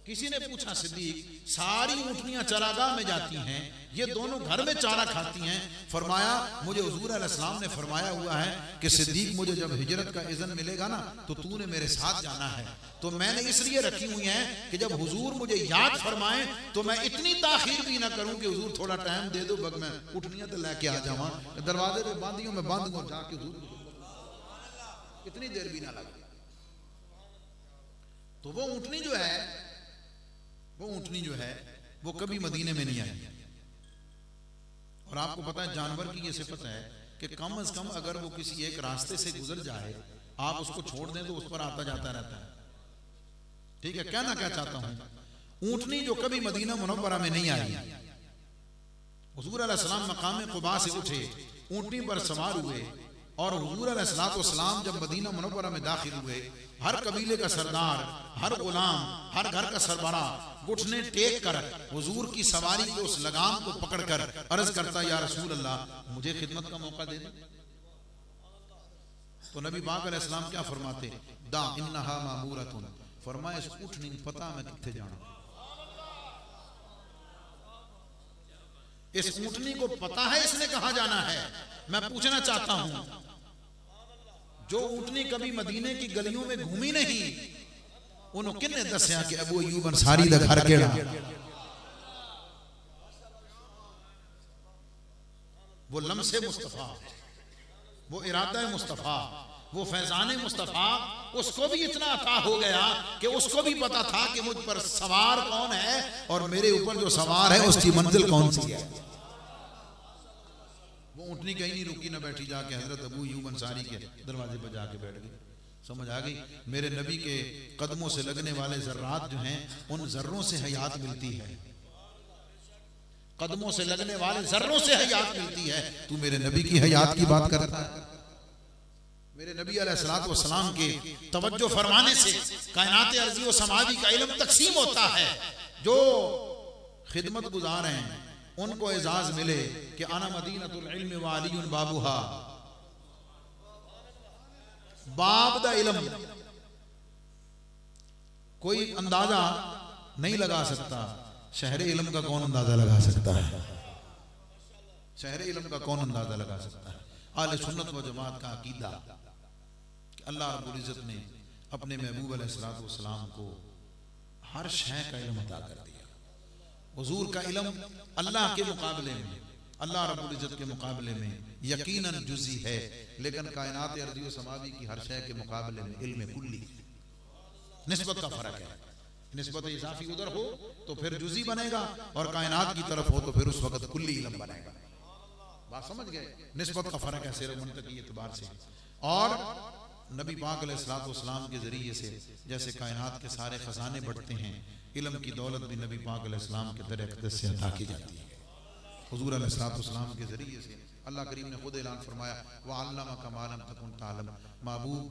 किसी ने पूछा, सिद्दीक सारी ऊंटनियां चरागाह में जाती हैं, ये दोनों घर में चारा खाती हैं? फरमाया, मुझे हुजूर अलैहिस्सलाम ने फरमाया हुआ है कि सिद्दीक मुझे जब हिजरत का इज़्न मिलेगा ना तो तूने मेरे साथ जाना है। तो मैंने इसलिए रखी हुई है कि जब हुजूर मुझे याद फरमाए तो मैं इतनी ताखीर भी ना करूं कि हुजूर थोड़ा टाइम दे दो, बग मैं ऊंटनियां तो लेके आ जावा, दरवाजे पे बांधियों में बांध दूं जाके हुजूर, इतनी देर भी ना लगे। तो वो ऊंटनी जो है, वो ऊंटनी जो है वो कभी मदीने में नहीं आई। और आपको पता है जानवर की ये सिफत है कि कम से कम अगर वो किसी एक रास्ते से गुजर जाए, आप उसको छोड़ दें तो उस पर आता जाता रहता है। ठीक है, कहना क्या चाहता हूं, ऊंटनी जो कभी मदीना मुनव्वरा में नहीं आई, हुजूर अलैहिस्सलाम मकाम क़ुबा से उठे, ऊंटनी पर सवार हुए, और हुजूर अलैहिस्सलाम जब मदीना मुनव्वरा में दाखिल हुए, हर कबीले का सरदार, हर गुलाम, हर घर का सरबरा घुटने टेक कर हुजूर की सवारी के उस लगाम को पकड़कर अर्ज करता, या रसूल अल्लाह मुझे खिदमत का मौका दे दे। तो नबी पाक अलैहिस्सलाम क्या फरमाते, दा इन्नहा मामूरतुन, फरमाया इस ऊँटनी पता मैं किथे जाना, इस ऊँटनी को पता है इसने कहां जाना है। मैं पूछना चाहता हूं, जो ऊँटनी कभी मदीने की गलियों में घूमी नहीं, उन्होंने किन्ने दस्या कि अबू अय्यूब अंसारी दा घर केड़ा, वो लम्से मुस्तफा, वो इरादा मुस्तफा, वो फैजान मुस्तफा, उसको भी इतना अता हो गया कि उसको भी पता था कि मुझ पर सवार कौन है और मेरे ऊपर जो सवार है उसकी मंजिल कौन सी है। वो ऊँटनी कहीं नहीं रुकी, ना बैठी, जाके हजरत अबू अय्यूब अंसारी के दरवाजे पर जाके बैठ गई। समझ आ गई, मेरे नबी के कदमों से लगने वाले जर्रात जो हैं उन जर्रों से हयात मिलती है, कदमों से लगने वाले जर्रों से हयात मिलती है। तू मेरे नबी की हयात की बात करता है। मेरे नबी अलैहिस्सलातु वस्सलाम के तवज्जो फरमाने से कायनात अर्ज़ी व समादी का इल्म तकसीम होता है। जो खिदमत गुजार हैं उनको एजाज मिले कि आना मदीनतुल इल्म व अलीयुन बाबूहा, बाब दा इल्म कोई अंदाजा नहीं लगा सकता, शहर इल्म का कौन अंदाजा लगा सकता है? शहर इल्म का कौन अंदाजा लगा सकता है? आले सुन्नत व जमात का अकीदा कि अल्लाह रब्बुल इज्जत ने अपने महबूब अलैहिस्सलातु वस्सलाम को हर शय का इल्म अता कर दिया। हुजूर का इल्म अल्लाह के मुकाबले में, अल्लाह रब्बुल इज्जत के मुकाबले में यकीनन जुज़ी है, लेकिन कायनात अर्ज़ी व समावी की हर शय के मुकाबले में इल्म कुल्ली, निस्बत का फर्क है। निस्बत इजाफी उधर हो तो फिर जुज़ी बनेगा, और कायनात की तरफ हो तो फिर उस वक्त कुल्ली इल्म बनेगा। बात समझ गए? निस्बत का फर्क है सिर्फ मुंतकी एतबार से। और नबी पाक अलैहिस्सलाम के ज़रिए से जैसे कायनात के सारे ख़जाने बढ़ते हैं, इल्म की दौलत भी नबी पाक अलैहिस्सलाम के दर अक़दस से अता की जाती है। हुज़ूर अलैहिस्सलाम के ज़रिए से अल्लाह करीम ने खुद ऐलान फरमाया, वअल्लमका मा लम तकुन तअलम, महबूब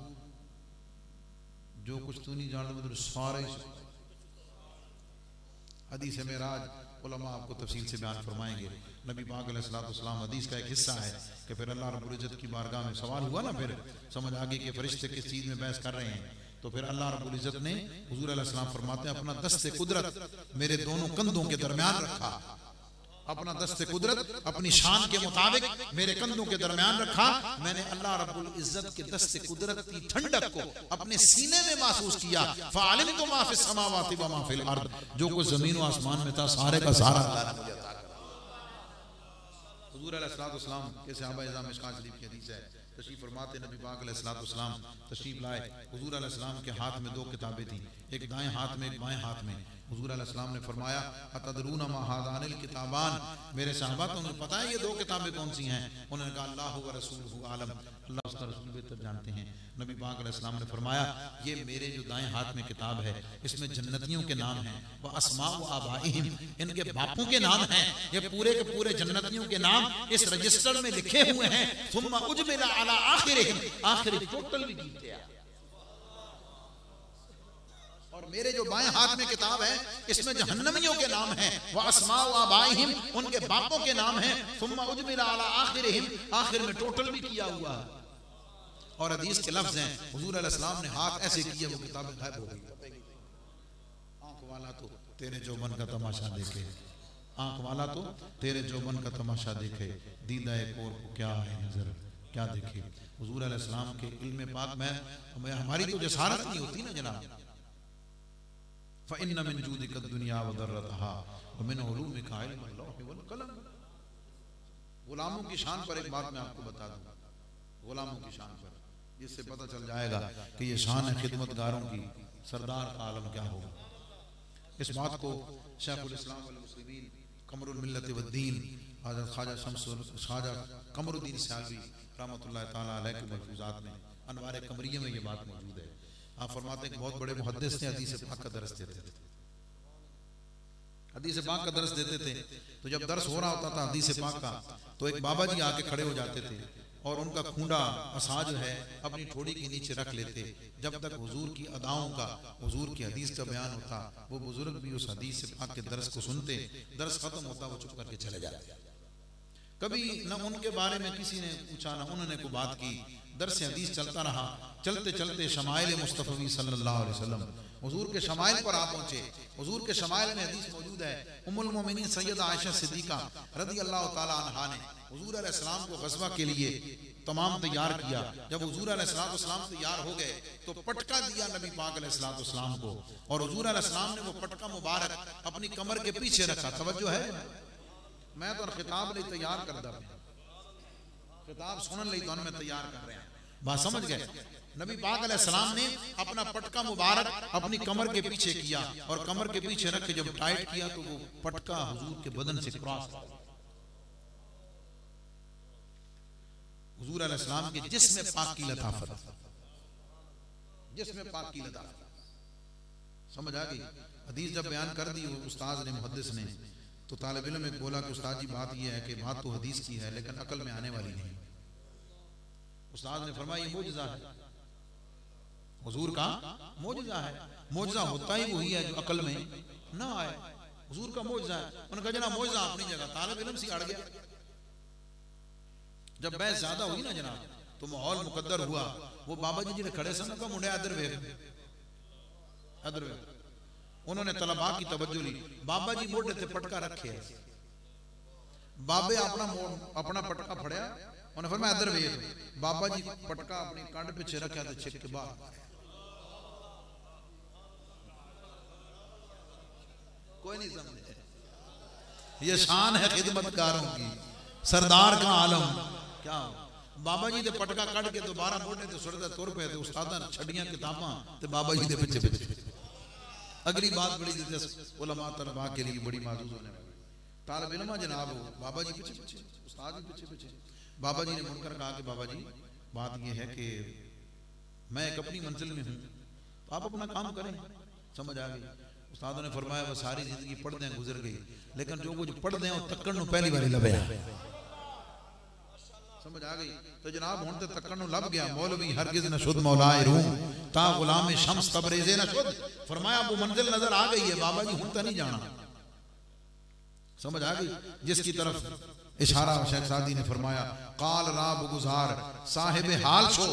जो कुछ तू नहीं जानता मतलब सारे। हदीस मेराज उलमा आपको तफसील से बयान फरमाएंगे। नबी पाक अलैहिस्सलाम हदीस का एक हिस्सा है कि फिर अल्लाह रब्बुल इज्जत की बारगाह में सवाल हुआ ना, फिर समझ आ गई कि फरिश्ते किस चीज़ में बहस कर रहे हैं। तो फिर अल्लाह रब्बुल इज्जत ने हुजूर अलैहिस्सलाम फरमाते हैं, अपना दस्ते कुदरत मेरे दोनों कंधों के दरमियान रखा, अपना दस्ते कुदरत अपनी शान के मुताबिक मेरे कंधों के दरमियान रखा। मैंने अल्लाह रब्बुल इज्जत के दस्ते कुदरत की ठंडक को अपने सीने में महसूस किया। फ़अलिमतु मा फ़िस समावाति व मा फ़िल अर्द, जो कुछ जमीन व आसमान में था सारे का सारा अल्लाह ने मुझे अता किया। हुजूर अलैहिस्सलाम के सहाबा इज़ाम मिशकात शरीफ की हदीस है, तशरीफ फरमाते नबी पाक अलैहिस्सलाम तशरीफ लाए। हुजूर अलैहिस्सलाम के हाथ में दो किताबें थी, एक दाएं हाथ में एक बाएं हाथ में। हुजूर अलैहिस्सलाम ने फरमाया, अतदरूना मा हादानिल किताबान, मेरे सहाबा को उन्हें पता है ये दो किताबें कौन सी हैं? उन्होंने कहा अल्लाह व रसूलुहु आलम, अल्लाह उसका रसूल बेहतर जानते हैं। नबी पाक अलैहिस्सलाम ने फरमाया, ये मेरे जो दाएं हाथ में किताब है इसमें जन्नतियों के नाम हैं, व अस्मा व आबाइहिम, इनके बापों के नाम हैं। ये पूरे के पूरे जन्नतियों के नाम इस रजिस्टर में लिखे हुए हैं। सुम्मा उजमिला अला आखिरिहिम, आखिरी टोटल भी गिनते हैं। और मेरे जो बाएं हाथ में किताब है इसमें जहन्नमियों के नाम हैं, व अस्मा व आबाइहिम, उनके बापों के नाम हैं। सुम्मा उजमिला अला आखिरिहिम, आखिर में टोटल भी किया हुआ है। और हदीस के लफ्ज हैं, हुजूर अलैहिस्सलाम ने हाथ ऐसे किया, वो किताबें गायब हो गई। आंख वाला तो तेरे जोबन का तमाशा देखे, आंख वाला तो तेरे जोबन का तमाशा देखे, दीदा एक और को क्या है नजर क्या देखे। हुजूर अलैहिस्सलाम के इल्म पाक में हमारी तो जसारत नहीं होती ना जनाब। फ़इन्न मिन जूदिका दुनिया व दर्रतहा व मिन उलूमिका इल्मुल लौहि वल कलम। गुलामों की शान पर एक बात मैं आपको बता दूं, गुलामों की शान पर, जिससे पता चल जाएगा कि ये शान है खिदमतगारों की, सरदार का आलम क्या होगा। इस बात को शेखुल इस्लाम वल मुस्लिमीन कमरुल मिल्लत व दीन हज़रत ख्वाजा कमरुद्दीन सालवी रहमतुल्लाह ताला अलैह के महफूजात में अनवार कमरिया में ये बात मौजूद है। आप फरमाते हैं कि बहुत बड़े मुहद्दिस थे, हदीस पाक का दर्स देते थे। हदीस पाक का दर्स देते थे तो जब दर्स हो रहा होता था हदीस पाक का, तो एक बाबा जी आके खड़े हो जाते थे और उनका खूंडा असा जो है अपनी ठोड़ी के नीचे रख लेते। जब तक हुजूर की अदाओं का, हुजूर की हदीस का बयान होता, वो बुजुर्ग भी उस हदीस पाक के दर्स को सुनते। दर्स खत्म होता, वो चुप करके चले जाते। कभी न उनके बारे में किसी ने पूछा, न उन्होंने कोई बात की। दर्स हदीस चलता रहा। चलते चलते शमाइल मुस्तफ़ी सल्लल्लाहु अलैहि वसल्लम, हुजूर के शमाइल पर आप पहुंचे। हुजूर के शमाइल में हदीस मौजूद है, उम्मुल मोमिनीन सैयदा आयशा सिद्दीका रज़ी अल्लाह ताला अन्हा ने हुजूर अलैहिस्सलाम को गज़वा के लिए तमाम तैयार किया। जब हुजूर अलैहिस्सलाम तैयार हो गए तो पटका दिया नबी पाक अलैहिस्सलाम को, और हुजूर अलैहिस्सलाम ने वो पटका मुबारक अपनी कमर के पीछे रखा। तवज्जो है, मैं तो खिताब नहीं तैयार कर दे, खिताब सुनने लई तो मैं तैयार कर रहे हैं। बात समझ गए? नबी पाक अलैहिस्सलाम ने अपना पटका मुबारक अपनी कमर के पीछे किया, और कमर के पीछे रख के जब टाइट किया तो वो पटका हुजूर के बदन से क्रॉस, हुजूर अलैहिस्सलाम के जिस्म पाक की लताफत, जिस्म पाक की लताफत समझ आ गई। हदीस जब बयान कर दी उस्ताद ने, मुहद्दिस ने, तो तालिब इल्म में बोला कि उस्ताद जी बात यह है कि बात तो हदीस की है लेकिन अकल में आने वाली नहीं। उस्ताद ने फरमाया ये मौजज़ा है, हुजूर का मौजज़ा है। मौजज़ा होता ही वही है जो अकल में ना आए, हुजूर का मौजज़ा है। उन्होंने कहा जनाब मौजज़ा अपनी जगह, तालिब इल्म से अड़ गया। जब बहस ज्यादा हुई ना जनाब तो माहौल मुकद्दर हुआ। वो बाबा जी ने खड़े सन का मुंडे अदर वेख, अदर वेख, उन्होंने तलबा की तवज्जो ली। बाबा जी मोढ़े ते पटका रखे, बाबे अपना पटका फड़िया, उन्हें फरमाया अदर वेख। बाबा जी पटका अपनी कंड पीछे रखा तो छिक के बाहर। कोई नहीं समझे, ये शान है खिदमतकारों की, सरदार का आलम क्या। बाबा जी ने पटका कट के दोबारा मोड़ने तो सुरदा तुर पे उस्तादा छड़ियां किताबां ते बाबा जी दे पीछे पीछे। अगली बात बड़ी दिलचस्प उलमा तलबा के लिए बड़ी माजूज होने वाली। तालिब इल्म जनाब हो, बाबा जी पीछे पीछे, उस्ताद भी पीछे पीछे। बाबा जी ने मुड़कर कहा कि बाबा जी बात यह है कि मैं एक अपनी मंजिल में हूँ, तो आप अपना काम करें। समझ आ गई। उस्तादों ने फरमाया वो सारी जिंदगी पढ़दे गुजर गई, लेकिन जो कुछ पढ़दे तक्कण नूं पहली बारी लभया। समझ आ गई। तो जनाब हुण ते तक्कण नूं लभ गया। मौलवी हरगिज न शुद्ध मौलाए रूह ता गुलाम शम्स तबरेज़े न शुद्ध। फरमाया वो मंजिल नजर आ गई है बाबा जी, हुण तो नहीं जाना। समझ आ गई। जिसकी तरफ इशारा शेख सादी ने फरमाया काल राब गुजार साहिब हाल शो,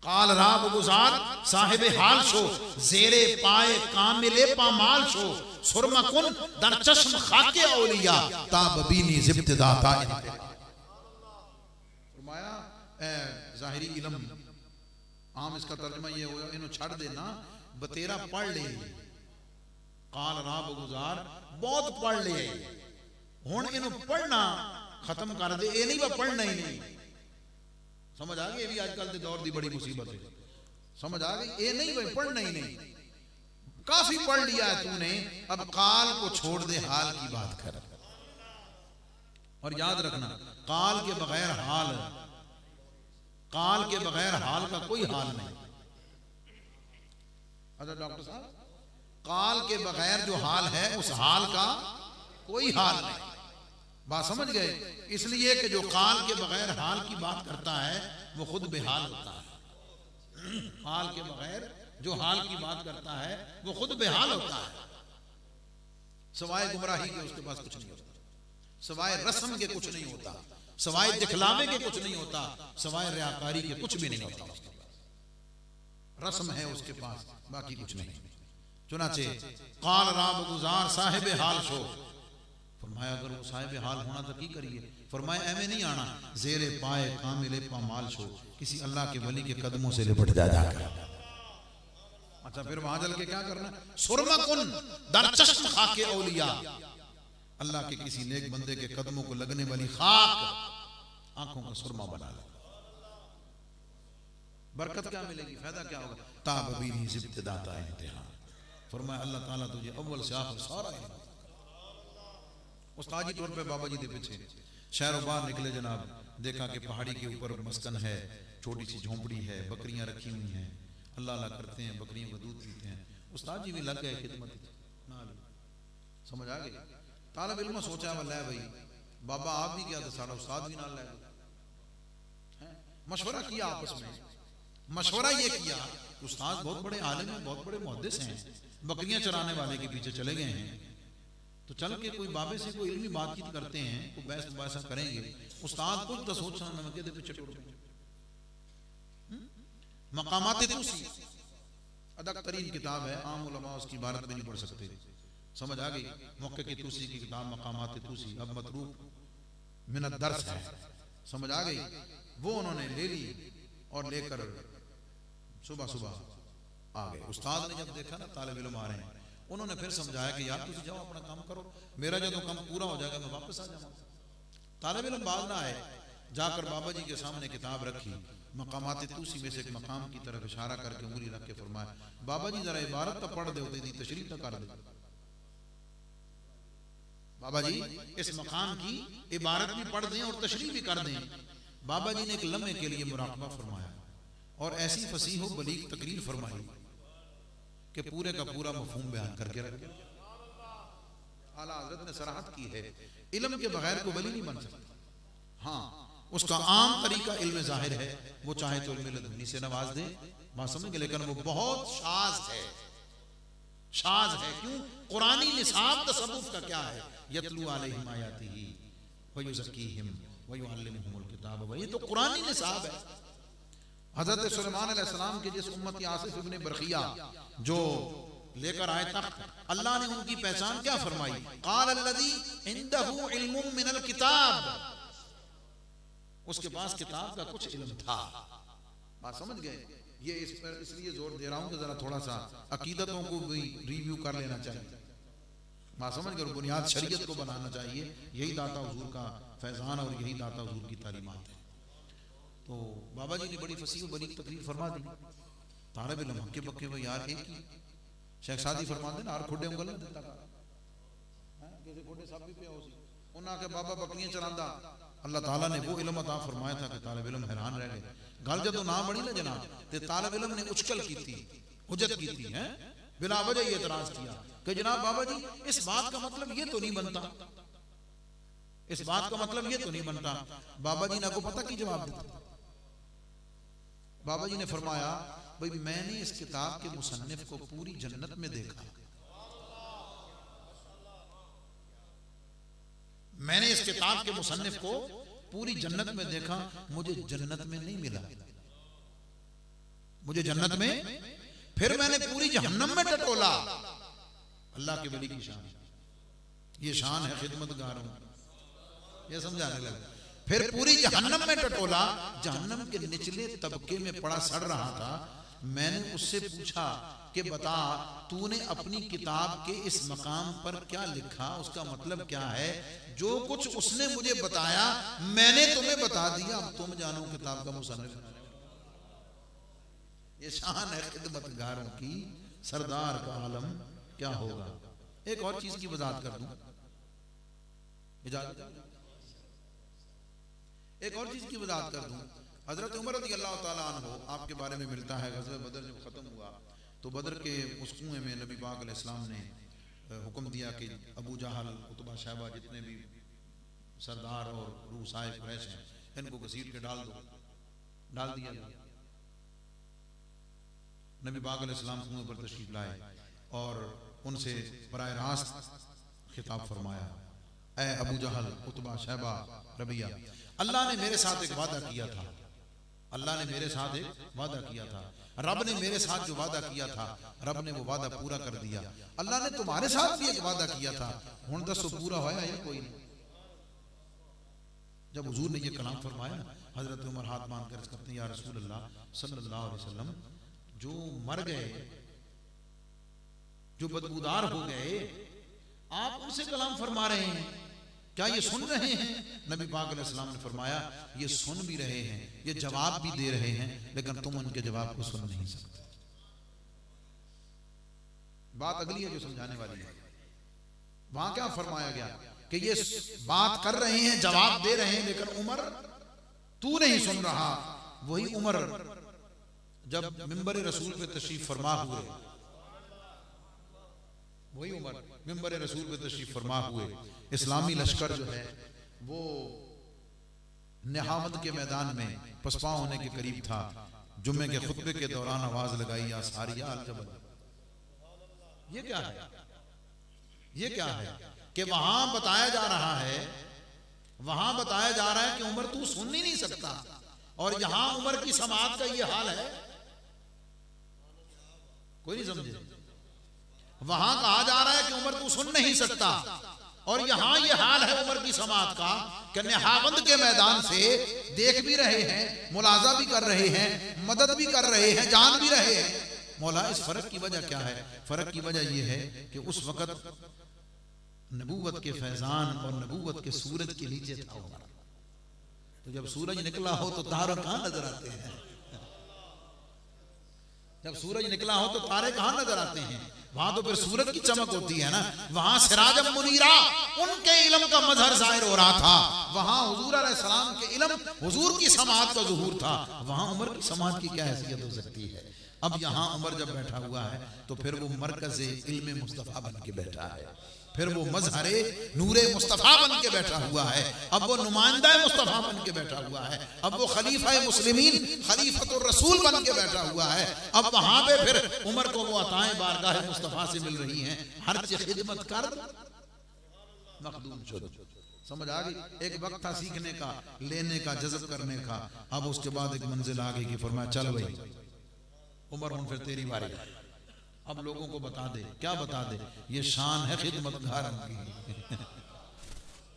काल राब गुजार साहिब हाल शो, जेरे पाए कामिले पामाल शो, सुरमा कुन दर चश्म खाके औलिया ता बबीनी ज़िब्तिदा ता। फरमाया ज़ाहिरी इल्म आम इसका तर्जुमा ये होगा इन्हों छड़ देना बतेरा पढ़ ले। काल राब गुजार बहुत पढ़ ले, हुण इन्हों पढ़ना खत्म कर दे। ये नहीं पढ़ना ही नहीं। समझ आ गई। ये भी आजकल के दौर की बड़ी मुसीबत है। समझ आ गई। ये नहीं भाई पढ़ना ही नहीं, काफी पढ़ लिया है तूने, अब काल को छोड़ दे, हाल की बात कर। और याद रखना काल के बगैर हाल, काल के बगैर हाल का कोई हाल नहीं। अच्छा डॉक्टर साहब, काल के बगैर जो हाल है उस हाल का कोई हाल नहीं। बात समझ गए। इसलिए कि जो काल के बगैर हाल की बात करता है वो खुद बेहाल होता है। काल के बगैर जो हाल की बात करता है वो खुद बेहाल होता है। सवाए गुमराही के उसके पास कुछ नहीं होता, सवाए रस्म के कुछ नहीं होता, सवाए दिखलावे के कुछ नहीं होता, सवाए रियाकारी के कुछ भी नहीं होता उसके पास। रस्म है उसके पास, बाकी कुछ नहीं। चुनाचे काल राब गुजार साहिब हाल शो। फरमाया अगर वो साहिब हाल होना तो की करिए। फरमाया एवं नहीं आना, जेरे पाए कामिले पामाल शो, किसी अल्लाह के वली के कदमों से लिपट जाकर। अच्छा फिर वहां चल के क्या करना? सुरमा कुन दर चश्म खाके औलिया, अल्लाह के किसी नेक बंदे के कदमों को लगने वाली खाक आंखों का सुरमा बना लो। बरकत क्या मिलेगी, फायदा क्या होगा? ताबीनी इब्तिदाता इंतहा। फरमाया अल्लाह ताला तुझे अव्वल से आखिर सारा इल्म। उस्तादी तौर पे बाबा जी के पीछे शहरों बाहर निकले जनाब, देखा कि पहाड़ी के ऊपर मस्कन है, छोटी सी झोंपड़ी है, बकरियां रखी हुई हैं, अल्लाह अल्लाह करते हैं, बकरियों का दूध पीते हैं। उस्ताद जी भी लग गए खिदमत नाल। समझ आ गई। तालिब इल्म सोचा वल्लाह भाई बाबा आप भी क्या तो सारा उस्ताद भी नाल ले गए। मशवरा किया आपस में, मशवरा ये किया उस्ताद बहुत बड़े आलिम हैं, बहुत बड़े मुहद्दिस हैं, बकरियां चराने वाले के पीछे चले गए हैं, तो चल के कोई बाबे से कोई इल्मी बातचीत करते हैं, कोई बहस मुबासा करेंगे। उस्ताद कुछ तो सोच मैं के पीछे टूट गए। मकामात तूसी अदक तरीन किताब है, आम उलमा उसकी इबारत भी नहीं पढ़ सकते। समझ आ गई। मौके की तूसी की किताब मकामात तूसी अब मतरूक मिनत दर्स है। समझ आ गई। वो उन्होंने ले ली और लेकर सुबह सुबह आ गए। उस्ताद ने जब देखा ना तालिब इल्म आ रहे हैं, उन्होंने फिर समझाया कि यार तुम जाओ अपना काम करो, मेरा जब काम पूरा हो जाएगा मैं वापस आ जाऊंगा। तालिब इल्म बाद ना आए, जाकर बाबा जी के सामने किताब रखी, मकामात तूसी में से एक मकाम की तरफ इशारा करके उंगली रख के फरमाया बाबा जी जरा इबारत तो पढ़ दे, दी तशरीफ तो कर दे। बाबा जी इस मकाम की इबारत भी पढ़ दें और तशरीफ भी कर दें। बाबा जी ने एक लम्हे के लिए मुराकबा फरमाया और ऐसी फसीह व बलीग तकरीर फरमाई कि पूरे का पूरा मफहूम बयान करके रख दिया। आला हज़रत ने सराहत की है इल्म के बगैर को वली नहीं बन सकता। हाँ उसका आम तरीका इल्म जाहिर है, वो चाहे तो इल्म लदुनी से नवाज दे, बात समझ गए, लेकिन वो बहुत शाज है, शाज है। क्यों? कुरानी निसाब तसव्वुफ का क्या है? यतलू अलैहिम आयातिही व युज़क्कीहिम व युअल्लिमुहुमुल किताब, ये तो कुरानी निसाब है। हजरत सुलेमान अलैहिस्सलाम के जिस उम्मत आसिफ इब्न बरखिया जो लेकर आए तख्त, अल्लाह ने उनकी पहचान क्या फरमाई? क़ाल अल्लज़ी इंदहु इल्मुम मिनल किताब, उसके पास किताब का कुछ इल्म था। बात समझ गए। ये इस पर इसलिए जोर दे रहा हूं कि जरा थोड़ा सा अकीदतों को भी रिव्यू कर लेना चाहिए। बात समझ गए। बुनियाद शरीयत को बनाना चाहिए। यही दाता हुजूर का फैजान और यही दाता हुजूर की तालीमात है। तो बाबा जी ने बड़ी फसीह बड़ी तकरीर फरमा दी। तालिब इल्म हक्के पक्के वो यार एक ही शेख सादी फरमाते ना, हर खुडे उंगल दिता किसी खुडे सब भी पे होसी उन्हां के बाबा बकरियां चरांदा। अल्लाह ताला ने वो इल्म अता फरमाया था कि तालिब इल्म हैरान रह गए गल जदों ना बनी ना जनाब ते तालिब इल्म ने उछकल की थी, हुज्जत की थी, है बिला वजह एतराज किया कि जनाब बाबा जी इस बात का मतलब ये तो नहीं बनता, इस बात का मतलब ये तो नहीं बनता। बाबा जी ने आपको पता की जवाब दिया? बाबा जी ने फरमाया भाई मैंने इस किताब के मुसन्निफ को पूरी जन्नत में देखा, मैंने इस किताब के मुसन्निफ को पूरी जन्नत में देखा, मुझे जन्नत में नहीं मिला, मुझे जन्नत में, फिर मैंने पूरी जहन्नम में टटोला। अल्लाह के वली की शान, ये शान है खिदमतगारों, ये समझाने लगा। फिर पूरी जहन्नम में टटोला, जहन्नम के निचले तबके में पड़ा सड़ रहा था। मैंने उससे पूछा कि बता तूने अपनी किताब के इस मकाम पर क्या लिखा, उसका मतलब क्या है? जो कुछ उसने मुझे बताया मैंने तुम्हें बता दिया, अब तुम जानो किताब का मुसन्निफ। ये शान है खिदमतगारों की, सरदार का आलम क्या होगा। एक और चीज की वजाहत कर दूं, इजाजत, एक और चीज की वजाहत कर दूं। हजरत उमर रज़ी अल्लाह ताला अन्हु आपके बारे में मिलता है, ग़ज़वा बदर जब खत्म हुआ तो बदर के उस कुएं में नबी पाक अलैहिस्सलाम ने हुक्म दिया कि अबू जहल, उतबा, शैबा जितने भी सरदार और रूसाए कुरैश हैं इनको घसीट के डाल दो। डाल दिया। नबी पाक अलैहिस्सलाम कुएं पर तशरीफ लाए और उनसे बराह रास्त खिताब फरमाया, ऐ अबू जहल, उतबा, शैबा, रबिया, अल्लाह ने मेरे साथ एक वादा किया था, अल्लाह ने मेरे साथ एक वादा किया था, रब ने मेरे साथ जो वादा किया था रब ने वो वादा पूरा कर दिया। अल्लाह ने तुम्हारे साथ भी एक वादा किया था, हुण दसो पूरा होया या कोई नहीं? जब हुजूर ने ये कलाम फरमाया ना, हजरत उमर हाथ बांध कर करते हैं, या रसूल अल्लाह सल्लल्लाहु अलैहि वसल्लम, जो मर गए, जो बदबूदार हो गए, आप उनसे कलाम फरमा रहे हैं, क्या ये सुन रहे हैं? नबी पाक अलैहिस्सलाम ने फरमाया ये सुन भी रहे हैं, ये जवाब भी दे रहे हैं, लेकिन तुम उनके जवाब को सुन नहीं सकते। बात अगली है जो समझाने वाली है। वहां क्या फरमाया गया कि ये बात कर रहे हैं, जवाब दे रहे हैं, लेकिन उमर तू नहीं सुन रहा। वही उमर जब मिंबर रसूल पे तशरीफ फरमा हुए, वही उमर मिंबर रसूल पे तशरीफ फरमा हुए, इस्लामी लश्कर जो है वो निहामत के मैदान में पसपा होने के करीब था। जुम्मे के खुतबे के दौरान आवाज लगाई, या सारिया अल जबल। ये क्या है? ये क्या है कि वहां बताया जा रहा है, वहां बताया जा रहा है कि उमर तू सुन ही नहीं सकता, और यहां उमर की समात का ये हाल है। कोई नहीं समझे? वहां कहा जा रहा है कि उमर तू सुन नहीं सकता, और यहां ये हाल है उमर की समात का कि निहावंद के मैदान से देख भी रहे हैं, मुलाजा भी कर रहे हैं, मदद भी कर रहे हैं, जान भी रहे हैं। मौला इस फर्क की वजह क्या है? फर्क की वजह यह है कि उस वक्त नबूवत के फैजान और नबूवत के सूरज के नीचे था उमर। तो जब सूरज निकला हो तो तारे कहां नजर आते हैं? जब सूरज निकला हो तो तारे कहां नजर आते हैं? वहां तो फिर सूरज की चमक होती है ना। वहां सिराजम मुनीरा, उनके इल्म का मजहर जाहिर हो रहा था। वहां हुजूर अलैहिस्सलाम के इल्म, हुजूर की समाअत का ज़ुहूर था। वहां उमर की समाअत की क्या हैसियत हो सकती है? अब यहां उमर जब बैठा हुआ है तो फिर वो मरकज़ इल्म मुस्तफ़ा बन के बैठा है, फिर वो मजहरे नूरे मुस्तफ़ा बन के बैठा हुआ है, अब वो नुमाइंदा मुस्तफ़ा बन के बैठा हुआ है, अब वो खलीफा मुस्लिमीन खलीफतुर रसूल बन के बैठा हुआ है। अब वहां पे फिर उमर को वो अताएं बारगाह मुस्तफ़ा से मिल रही हैं, हर चीज खिदमत कर मखदूम शुद। समझ आ गई? एक वक्त था सीखने का, लेने का, जज़ब करने का। अब उसके बाद एक मंजिल आ गई कि फरमाया चल भाई उमर हूं फिर तेरी बारी, अब लोगों को बता दे। क्या बता दे? ये शान है खिदमतगारों की,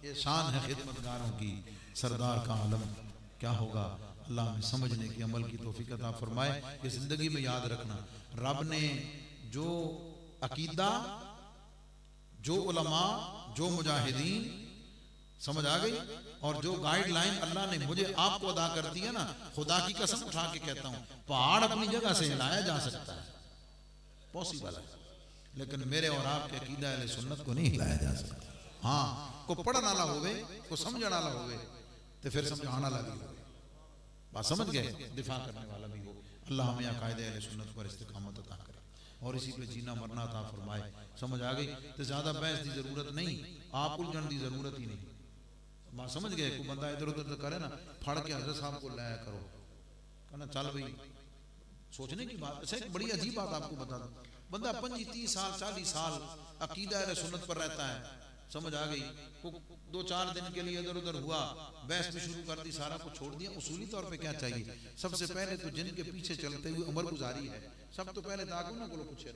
ये शान है खिदमतगारों की। सरदार का आलम क्या होगा? अल्लाह में समझने की, अमल की तौफीक अता फरमाए। ये जिंदगी में याद रखना, रब ने जो अकीदा, जो उलमा, जो मुजाहिदीन, समझ आ गई, और जो गाइडलाइन अल्लाह ने मुझे आपको अदा कर दी है ना, खुदा की कसम उठा के कहता हूं, पहाड़ अपनी जगह से हिलाया जा सकता है, पॉसिबल है, लेकिन मेरे और आपके अकीदा अहले सुन्नत को नहीं हिलाया जा सकता। हाँ, को पढ़न वाला होवे, को समझण वाला होवे, तो फिर समझाना लगी होवे। बात समझ गए, दिफा करने वाला भी हो। अल्लाह हमें अकायदे अहले सुन्नत पर इस्तिकामत अता करे और इसी पे जीना मरना अता फरमाए। समझ आ गई? तो ज्यादा बहस की जरूरत नहीं, आप उलझन की जरूरत ही नहीं। बात समझ गए? कोई बंदा इधर उधर करे ना, फड़ के हजरत साहब को लाया करो, कहना चल भाई सोचने की बात। अच्छा एक बड़ी अजीब बात आपको बता दूं, बंदा 25-30 साल 40 साल अकीदा अहले सुन्नत पर रहता है, समझ आ गई, वो 2-4 दिन के लिए इधर उधर हुआ, बहस भी शुरू कर दी, सारा कुछ छोड़ दिया। उसूली तौर पे क्या चाहिए? सबसे पहले तो जिनके पीछे चलते हुए उम्र गुजारी है, सब तो पहले ताकू ना को पूछे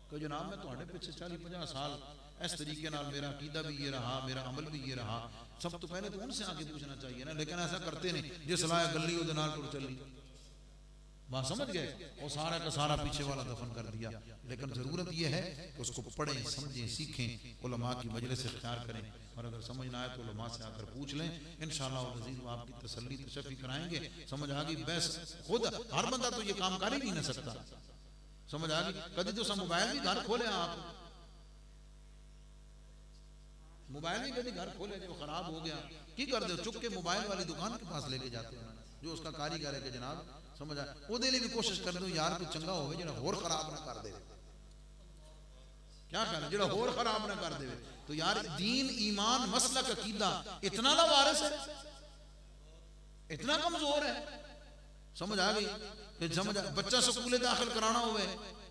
कि जनाब मैं तुम्हारे पीछे 40-50 साल इस तरीके नाल मेरा अकीदा भी ये रहा, मेरा अमल भी ये रहा, सब तो पहले तो उनसे आगे पूछना चाहिए ना। लेकिन ऐसा करते नहीं, जिस लाया गली उधर नाल टुर चली। बात समझ गए? और सारा का सारा पीछे वाला दफन कर दिया। लेकिन जरूरत यह है कि उसको पढ़ें, समझें, सीखें, उलमा की मजलिस से इख्तियार करें, और अगर समझ ना आए तो उलमा से आकर पूछ लें। इंशाअल्लाह अज़ीज़ वो आपकी तसल्ली तशफ़ी कराएंगे। समझ आ गई? बस खुद हर बंदा तो ये काम कर ही नहीं ना सकता। समझ आ गई? कभी तो सब मोबाइल भी घर खोले, आप मोबाइल भी कभी घर खोले जो खराब हो गया की कर दो, चुप के मोबाइल वाली दुकान के पास लेके जाते हैं जो उसका कारीगर है कि जनाब समझ आए, ਉਹਦੇ लिए भी कोशिश कर दो यार कोई चंगा होवे जेड़ा होर खराब ना कर दे। क्या कहना, जेड़ा होर खराब ना कर दे। तो यार दीन ईमान मसलक अकीदा इतना ना वारिस है, इतना कमजोर है। समझ आ गई? कि समझ बच्चा स्कूले दाखिल कराना होवे,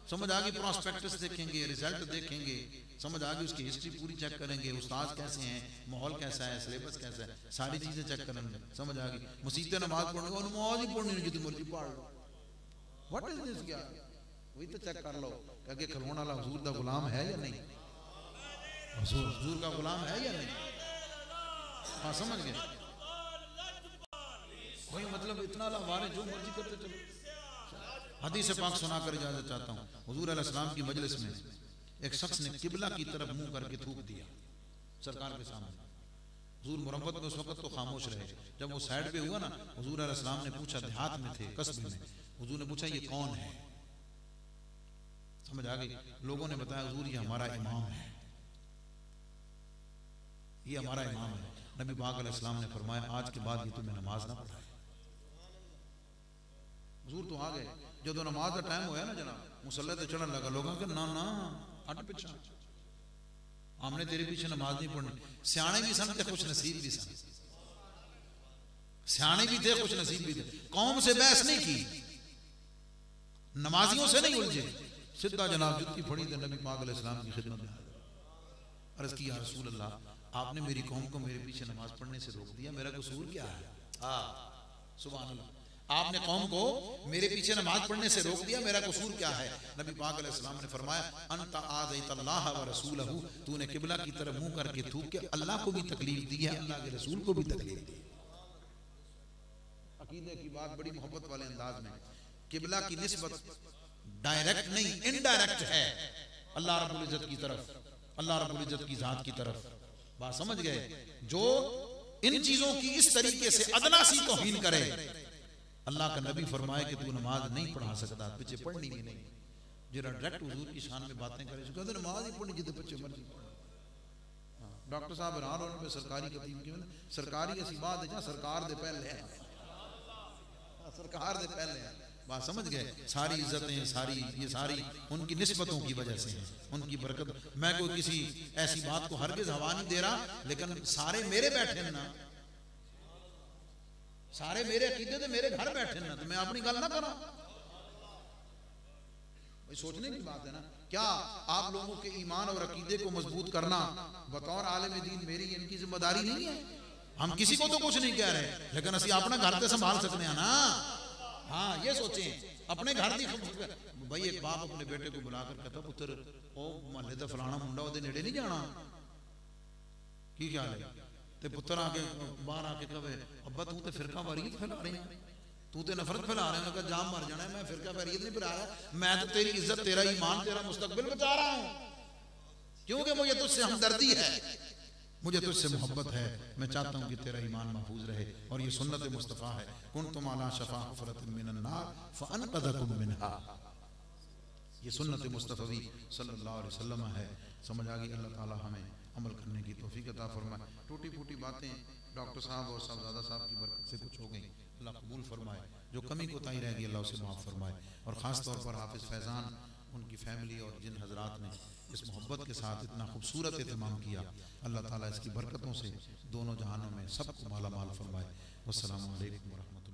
समझ आ गई, प्रॉस्पेक्टस देखेंगे, रिजल्ट देखेंगे, समझ आ गई, उसकी हिस्ट्री पूरी चेक करेंगे, उस्ताद कैसे हैं, माहौल कैसा है, सिलेबस कैसा है, सारी चीजें चेक करेंगे। समझ आ गई? मसीते नमाज पढ़ने को नमाज ही पढ़नी जितनी मर्जी पढ़ लो। व्हाट इज दिस यार? वही तो चेक कर लो कि खलोने वाला हुजूर का गुलाम है या नहीं, हुजूर का गुलाम है या नहीं। हाँ समझ गए? कोई मतलब इतना लावारे जो मर्जी करते चलो। हदीस पाक सुनाकर इजाजत चाहता हूँ। हुजूर अलैहिस्सलाम की मजलिस में एक शख्स ने किबला की तरफ मुंह करके थूक दिया सरकार के सामने। हुजूर मुरब्बत में उस वक्त तो खामोश रहे। जब वो साइड पे हुआ ना, हुजूर अलैहिस्सलाम ने पूछा, देहात में थे, कस्बे में, हुजूर ने पूछा ये कौन है? समझ आ गई? लोगों ने बताया हुजूर ये हमारा इमाम है, ये हमारा इमाम है। नबी पाक अलैहिस्सलाम ने फरमाया आज के बाद ये तुम्हें नमाज ना पढ़ाए। हुजूर तो आ गए, जो नमाज का टाइम होया ना जनाब, मुसल्ले ते चढ़न लगा, लोगों के ना ना हट पीछा, हमने तेरे पीछे नमाज नहीं पढ़नी। सियाने भी सन, खुश नसीब भी सन, सियाने भी थे, खुश नसीब भी थे। कौम से बहस नहीं की, नमाजियों से नहीं उलझे, सीधा जनाब जुत्ती फड़ी तो नबी पाक अलैहिस्सलाम की खिदमत में अर्ज की, या रसूल अल्लाह, आपने मेरी कौम को मेरे पीछे नमाज पढ़ने से रोक दिया, मेरा कसूर क्या है? सुभान अल्लाह, आपने कौम को मेरे पीछे नमाज पढ़ने से रोक दिया, मेरा कसूर क्या है? नबी पाक अलैहिस्सलाम ने फरमाया अंता आज़ैतल्लाह व रसूलहू, तूने किबला की तरफ मुंह करके थूक के अल्लाह को भी तकलीफ दी है, अल्लाह के रसूल को भी तकलीफ दी। अकीदे की बात बड़ी मोहब्बत वाले अंदाज में, किबला की निस्बत डायरेक्ट नहीं इनडायरेक्ट है अल्लाह रब्बुल इज्जत की तरफ, अल्लाह रब्बुल इज्जत की जात की तरफ। बात समझ गए? जो इन चीजों की इस तरीके से अदना सी तौहीन करे, अल्लाह का नबी फरमाए कि तू नमाज नहीं पढ़ा सकता, पीछे पढ़नी भी नहीं। जरा डायरेक्ट हुजूर की शान में बातें करे, कहते नमाज ही पढ़नी जितने बच्चे मर्जी पढ़ो। डॉक्टर साहब हैरान होने पे सरकारी खतीब की सरकारी ऐसी बात है जहाँ सरकार दे पहले है, सरकार दे पहले है। बात समझ गए? सारी इज्जतें सारी ये सारी उनकी निस्बतों की वजह से हैं, उनकी बरकत। मैं कोई किसी ऐसी बात को हरगिज़ हवा नहीं दे रहा, लेकिन सारे मेरे बैठे ना, सारे मेरे अकीदे थे, मेरे घर बैठे ना, तो मैं अपनी गल ना करा। भाई सोचने की बात है ना। क्या आप लोगों के ईमान और अकीदे को मजबूत करना बतौर आलिम दीन मेरी इनकी जिम्मेदारी नहीं है? हम किसी को तो कुछ नहीं कह रहे, लेकिन असि अपना घर तो संभाल सकते हैं ना। हाँ ये सोचें अपने घर की। भाई एक बाप अपने बेटे को बुलाकर कहता, पुत्र ओ मोहल्ले का फलाना मुंडा ओदे नेड़े नहीं जाना, की ख्याल है? ते पुत्र आके बाहर आके कहे अब्बा तू तो फिरका वारियत फैला रहे हैं, तू तो नफरत फैला रहे हैं, जाम मर जाना है। मैं फिरका वारियत नहीं फैला रहा, मैं तो तेरी इज्जत, तेरा ईमान, तेरा मुस्तकबिल बचा रहा हूँ, क्योंकि मुझे तुझसे हमदर्दी है, मुझे तुझसे मोहब्बत है। मैं चाहता हूँ कि तेरा ईमान महफूज रहे। और ये सुन्नत मुस्तफ़ा है, कुन्तुम अला शफ़ा हुफ़रतिन मिनन नार फ़अनक़ज़कुम मिनहा, ये सुन्नत मुस्तफ़वी सल्लल्लाहु अलैहि वसल्लम है। समझ आ गई? अल्लाह ताला हमें अमल करने की तौफीक अता फरमाए। टूटी फूटी बातें डॉक्टर साहब और साहबजादा साहब की बरकत से कुछ हो गई, अल्लाह कबूल फरमाए। जो कमी कोताही रह गई अल्लाह उसे माफ़ फरमाए। और ख़ास तौर पर हाफिज़ फैज़ान, उनकी फ़ैमिली और जिन हज़रात ने इस मोहब्बत के साथ इतना खूबसूरत एहतमाम किया, अल्लाह ताला इसकी बरकतों से दोनों जहानों में सबको माला माल फरमाए। वस्सलामु अलैकुम व रहमतुल्लाह।